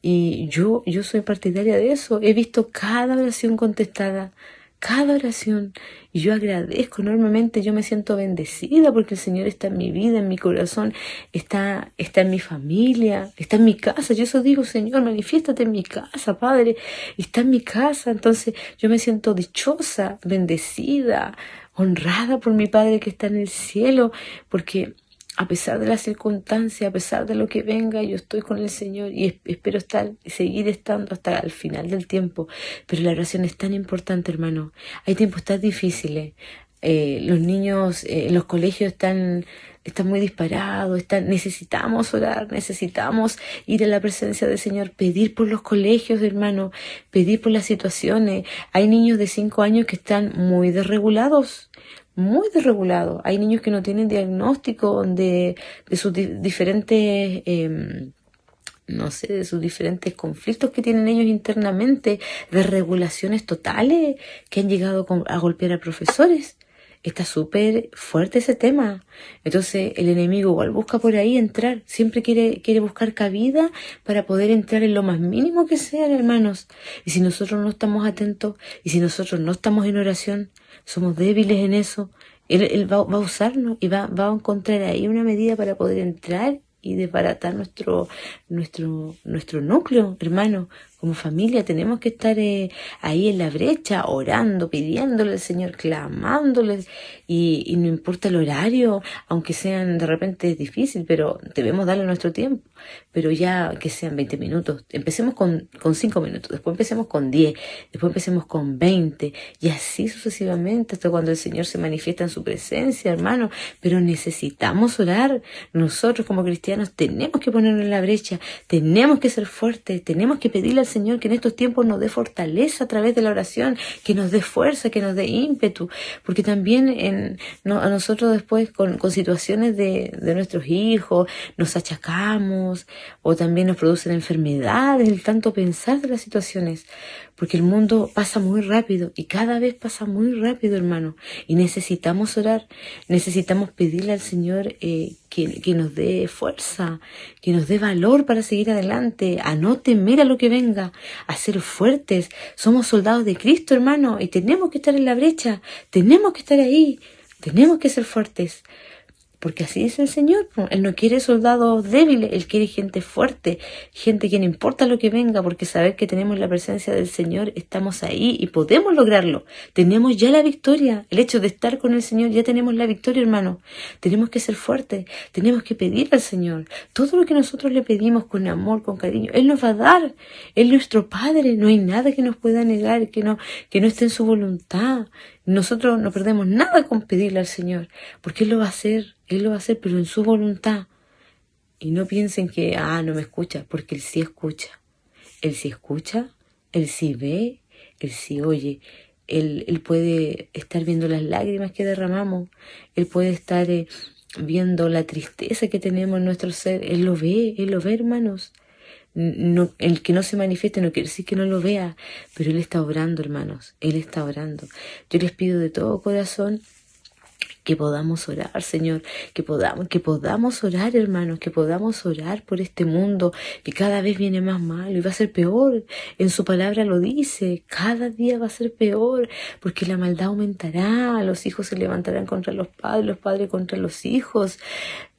Y yo soy partidaria de eso. He visto cada oración contestada, cada oración, y yo agradezco enormemente. Yo me siento bendecida porque el Señor está en mi vida, en mi corazón, está en mi familia, está en mi casa. Yo eso digo, Señor, manifiéstate en mi casa, Padre, está en mi casa. Entonces yo me siento dichosa, bendecida, honrada por mi Padre que está en el cielo, porque a pesar de las circunstancias, a pesar de lo que venga, yo estoy con el Señor y espero seguir estando hasta el final del tiempo. Pero la oración es tan importante, hermano. Hay tiempos tan difíciles. Los niños en los colegios están muy disparados. Necesitamos orar, necesitamos ir a la presencia del Señor, pedir por los colegios, hermano, pedir por las situaciones. Hay niños de 5 años que están muy desregulados, muy desregulados. Hay niños que no tienen diagnóstico de sus diferentes, no sé, de sus diferentes conflictos que tienen ellos internamente, de regulaciones totales que han llegado a golpear a profesores. Está súper fuerte ese tema. Entonces el enemigo igual busca por ahí entrar. Siempre quiere buscar cabida para poder entrar en lo más mínimo que sea, hermanos. Y si nosotros no estamos atentos, y si nosotros no estamos en oración, somos débiles en eso, Él va a usarnos y va a encontrar ahí una medida para poder entrar y desbaratar nuestro núcleo, hermano. Como familia tenemos que estar ahí en la brecha, orando, pidiéndole al Señor, clamándole, y no importa el horario, aunque sean de repente difícil, pero debemos darle nuestro tiempo. Pero ya que sean 20 minutos, empecemos con 5 minutos, después empecemos con 10, después empecemos con 20, y así sucesivamente hasta cuando el Señor se manifiesta en su presencia, hermano. Pero necesitamos orar. Nosotros como cristianos tenemos que ponernos en la brecha, tenemos que ser fuertes, tenemos que pedirle al Señor que en estos tiempos nos dé fortaleza a través de la oración, que nos dé fuerza, que nos dé ímpetu, porque también a nosotros después con situaciones de nuestros hijos nos achacamos, o también nos producen enfermedades el tanto pensar de las situaciones, porque el mundo pasa muy rápido y cada vez pasa muy rápido, hermano, y necesitamos orar, necesitamos pedirle al Señor que nos dé fuerza, que nos dé valor para seguir adelante, a no temer a lo que venga, a ser fuertes. Somos soldados de Cristo, hermano, y tenemos que estar en la brecha, tenemos que estar ahí, tenemos que ser fuertes. Porque así es el Señor. Él no quiere soldados débiles, Él quiere gente fuerte, gente que no importa lo que venga, porque saber que tenemos la presencia del Señor, estamos ahí y podemos lograrlo. Tenemos ya la victoria. El hecho de estar con el Señor, ya tenemos la victoria, hermano. Tenemos que ser fuertes, tenemos que pedir al Señor. Todo lo que nosotros le pedimos con amor, con cariño, Él nos va a dar. Él es nuestro Padre, no hay nada que nos pueda negar, que no esté en su voluntad. Nosotros no perdemos nada con pedirle al Señor, porque Él lo va a hacer, pero en su voluntad. Y no piensen que, no me escucha, porque Él sí escucha. Él sí escucha, Él sí ve, Él sí oye. Él puede estar viendo las lágrimas que derramamos, Él puede estar viendo la tristeza que tenemos en nuestro ser. Él lo ve, hermanos. No, el que no se manifieste no quiere decir que no lo vea, pero Él está obrando, hermanos. Él está obrando. Yo les pido de todo corazón que podamos orar, Señor, que podamos orar, hermanos, que podamos orar por este mundo que cada vez viene más malo y va a ser peor. En su palabra lo dice, cada día va a ser peor, porque la maldad aumentará, los hijos se levantarán contra los padres contra los hijos.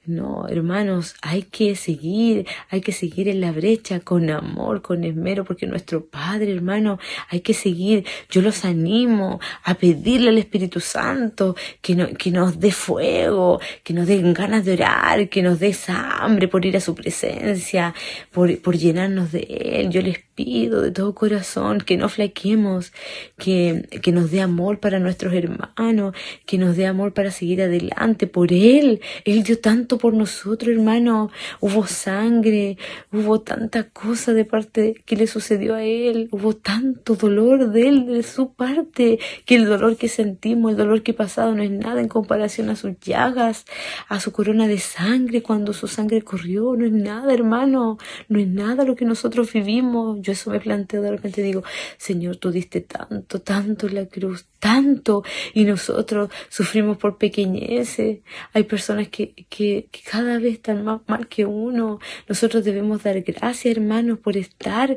No, hermanos, hay que seguir en la brecha con amor, con esmero, porque nuestro Padre, hermano, hay que seguir. Yo los animo a pedirle al Espíritu Santo que nos dé fuego, que nos dé ganas de orar, que nos dé esa hambre por ir a su presencia, por llenarnos de Él. Yo les pido de todo corazón que no flaquemos, que nos dé amor para nuestros hermanos, que nos dé amor para seguir adelante por Él. Él dio tanto por nosotros, hermano. Hubo sangre, hubo tanta cosa de parte que le sucedió a Él, hubo tanto dolor de Él, de su parte, que el dolor que sentimos, el dolor que he pasado no es nada en comparación a sus llagas, a su corona de sangre cuando su sangre corrió. No es nada, hermano, no es nada lo que nosotros vivimos. Yo eso me planteo, de repente digo, Señor, tú diste tanto, tanto en la cruz, tanto, y nosotros sufrimos por pequeñeces. Hay personas que cada vez están más mal que uno. Nosotros debemos dar gracias, hermanos, por estar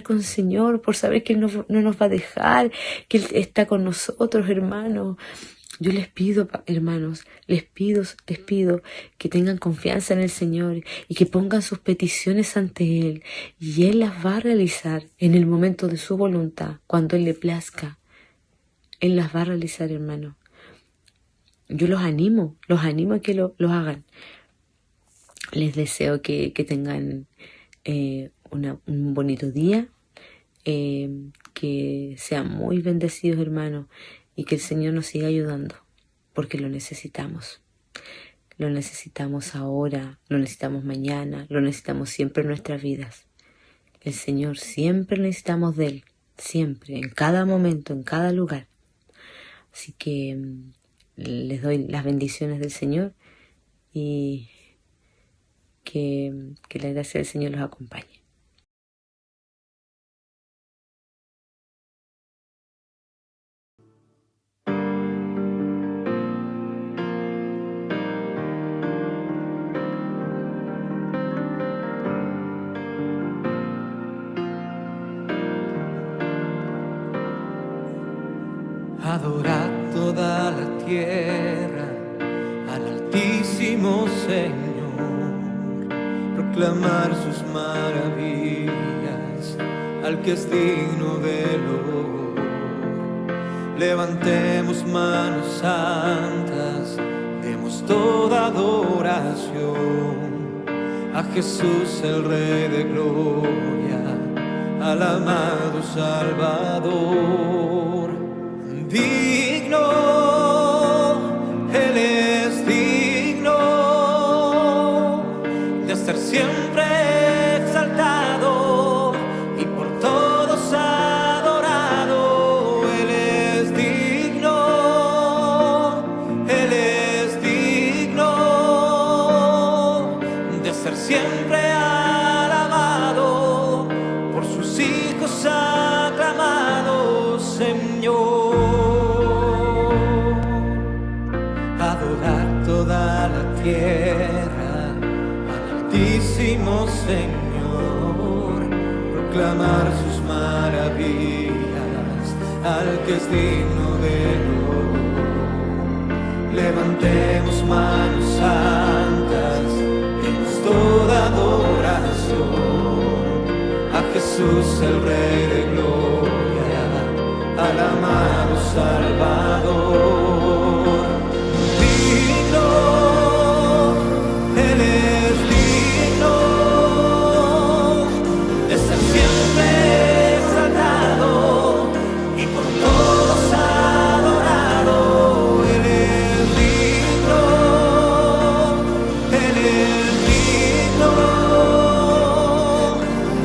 con el Señor, por saber que Él no nos va a dejar, que Él está con nosotros, hermanos. Yo les pido, hermanos, les pido que tengan confianza en el Señor y que pongan sus peticiones ante Él, y Él las va a realizar en el momento de su voluntad, cuando Él le plazca. Él las va a realizar, hermano. Yo los animo a que lo hagan. Les deseo que tengan un bonito día, que sean muy bendecidos, hermanos, y que el Señor nos siga ayudando, porque lo necesitamos. Lo necesitamos ahora, lo necesitamos mañana, lo necesitamos siempre en nuestras vidas. El Señor siempre necesitamos de Él, siempre, en cada momento, en cada lugar. Así que les doy las bendiciones del Señor y que la gracia del Señor los acompañe. Adorad toda la tierra al Altísimo Señor, proclamar sus maravillas al que es digno de loor. Levantemos manos santas, demos toda adoración a Jesús el Rey de gloria, al amado Salvador. Digno, Él es digno de ser siempre exaltado y por todos adorado. Él es digno de ser siempre alabado, por sus hijos aclamados, Señor. Toda la tierra al Altísimo Señor, proclamar sus maravillas al que es digno de loor. Levantemos manos santas, demos toda adoración a Jesús el Rey de gloria, al amado Salvador. Él es digno de ser siempre exaltado y por todos adorado. Él es digno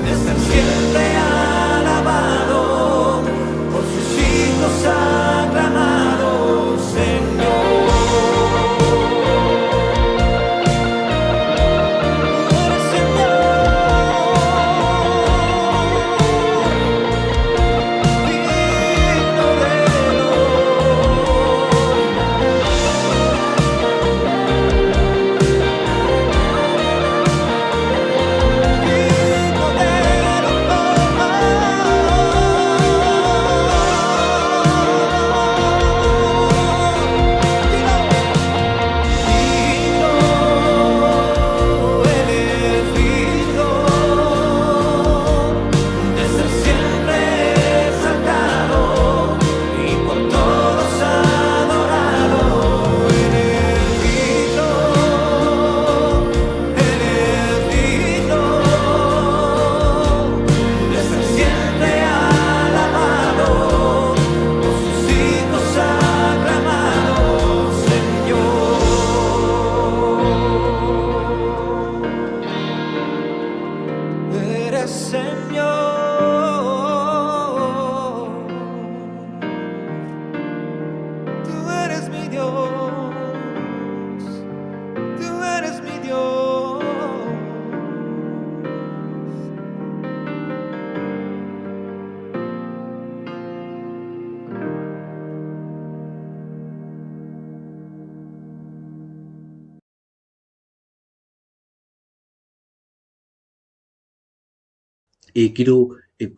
de ser siempre alabado, por sus hijos aclamados, Señor.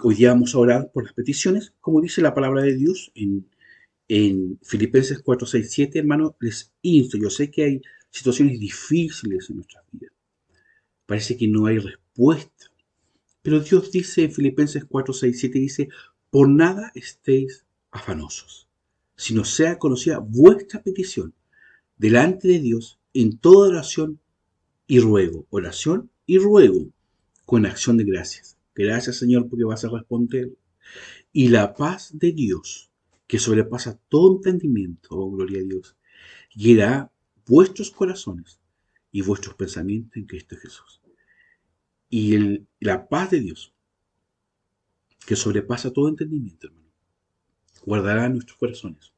Hoy día vamos a orar por las peticiones, como dice la palabra de Dios en Filipenses 4, 6, 7, hermano, les insto. Yo sé que hay situaciones difíciles en nuestras vidas. Parece que no hay respuesta. Pero Dios dice en Filipenses 4, 6, 7, dice, por nada estéis afanosos, sino sea conocida vuestra petición delante de Dios en toda oración y ruego, con acción de gracias. Gracias, Señor, porque vas a responder. Y la paz de Dios, que sobrepasa todo entendimiento, oh gloria a Dios, guiará vuestros corazones y vuestros pensamientos en Cristo Jesús. Y la paz de Dios, que sobrepasa todo entendimiento, hermano, guardará nuestros corazones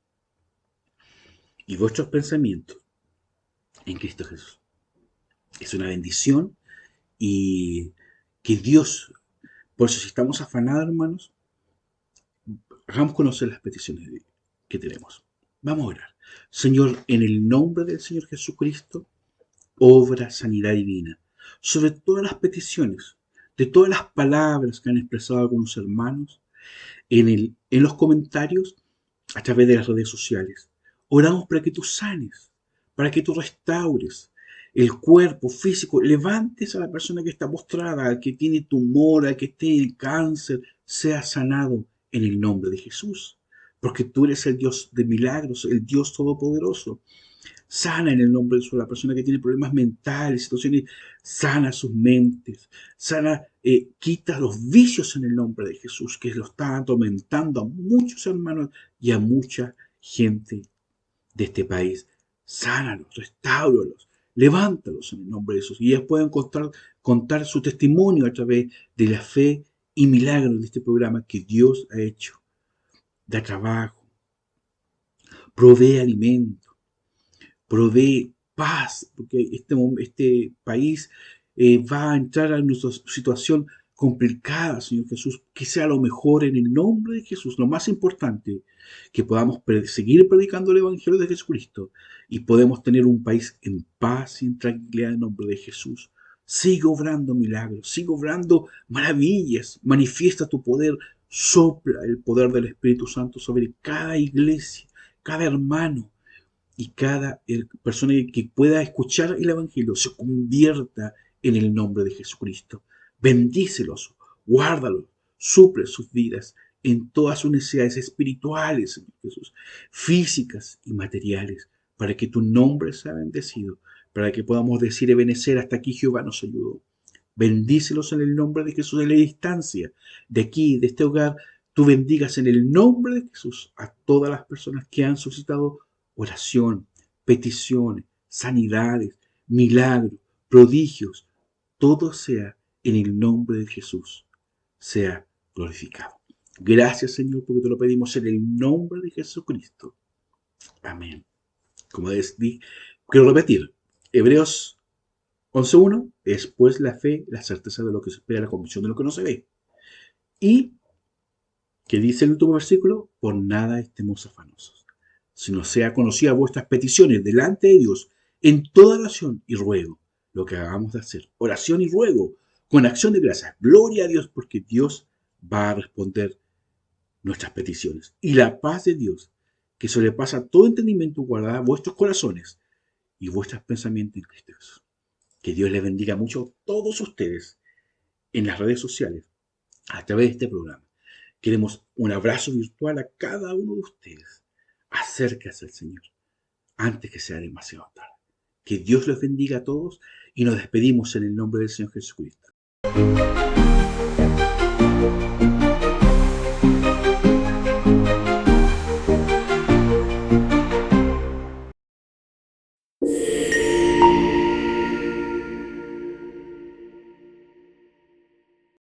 y vuestros pensamientos en Cristo Jesús. Es una bendición y que Dios, por eso si estamos afanados, hermanos, hagamos conocer las peticiones que tenemos. Vamos a orar. Señor, en el nombre del Señor Jesucristo, obra sanidad divina sobre todas las peticiones, de todas las palabras que han expresado algunos hermanos en los comentarios, a través de las redes sociales. Oramos para que tú sanes, para que tú restaures el cuerpo físico, levantes a la persona que está postrada, al que tiene tumor, al que tiene cáncer, sea sanado en el nombre de Jesús. Porque tú eres el Dios de milagros, el Dios todopoderoso. Sana en el nombre de Jesús a la persona que tiene problemas mentales, situaciones, sana sus mentes, sana, quita los vicios en el nombre de Jesús, que lo están atormentando a muchos hermanos y a mucha gente de este país. Sánalos, restáuralos, levántalos en el nombre de Jesús. Y ellos pueden contar su testimonio a través de la fe y milagros de este programa que Dios ha hecho. Da trabajo, provee alimento, provee paz, porque este país va a entrar a una situación complicada, Señor Jesús, que sea lo mejor en el nombre de Jesús. Lo más importante, que podamos seguir predicando el Evangelio de Jesucristo y podemos tener un país en paz y en tranquilidad en el nombre de Jesús. Sigue obrando milagros, sigue obrando maravillas, manifiesta tu poder, sopla el poder del Espíritu Santo sobre cada iglesia, cada hermano, y cada persona que pueda escuchar el Evangelio se convierta en el nombre de Jesucristo. Bendícelos, guárdalos, suple sus vidas en todas sus necesidades espirituales, Señor Jesús, físicas y materiales, para que tu nombre sea bendecido, para que podamos decir Ebenecer, hasta aquí Jehová nos ayudó. Bendícelos en el nombre de Jesús. En la distancia de aquí, de este hogar, tú bendigas en el nombre de Jesús a todas las personas que han solicitado oración, peticiones, sanidades, milagros, prodigios, todo sea en el nombre de Jesús, sea glorificado. Gracias, Señor, porque te lo pedimos en el nombre de Jesucristo. Amén. Como quiero repetir, Hebreos 11:1 es pues la fe, la certeza de lo que se espera, la convicción de lo que no se ve. Y que dice el último versículo, por nada estemos afanosos, sino sea conocida vuestras peticiones delante de Dios en toda oración y ruego, lo que hagamos de hacer, oración y ruego, con acción de gracias, gloria a Dios, porque Dios va a responder nuestras peticiones. Y la paz de Dios, que sobrepasa todo entendimiento, guardará vuestros corazones y vuestros pensamientos en Cristo Jesús. Que Dios les bendiga mucho a todos ustedes en las redes sociales, a través de este programa. Queremos un abrazo virtual a cada uno de ustedes. Acérquese al Señor antes que sea demasiado tarde. Que Dios les bendiga a todos y nos despedimos en el nombre del Señor Jesucristo.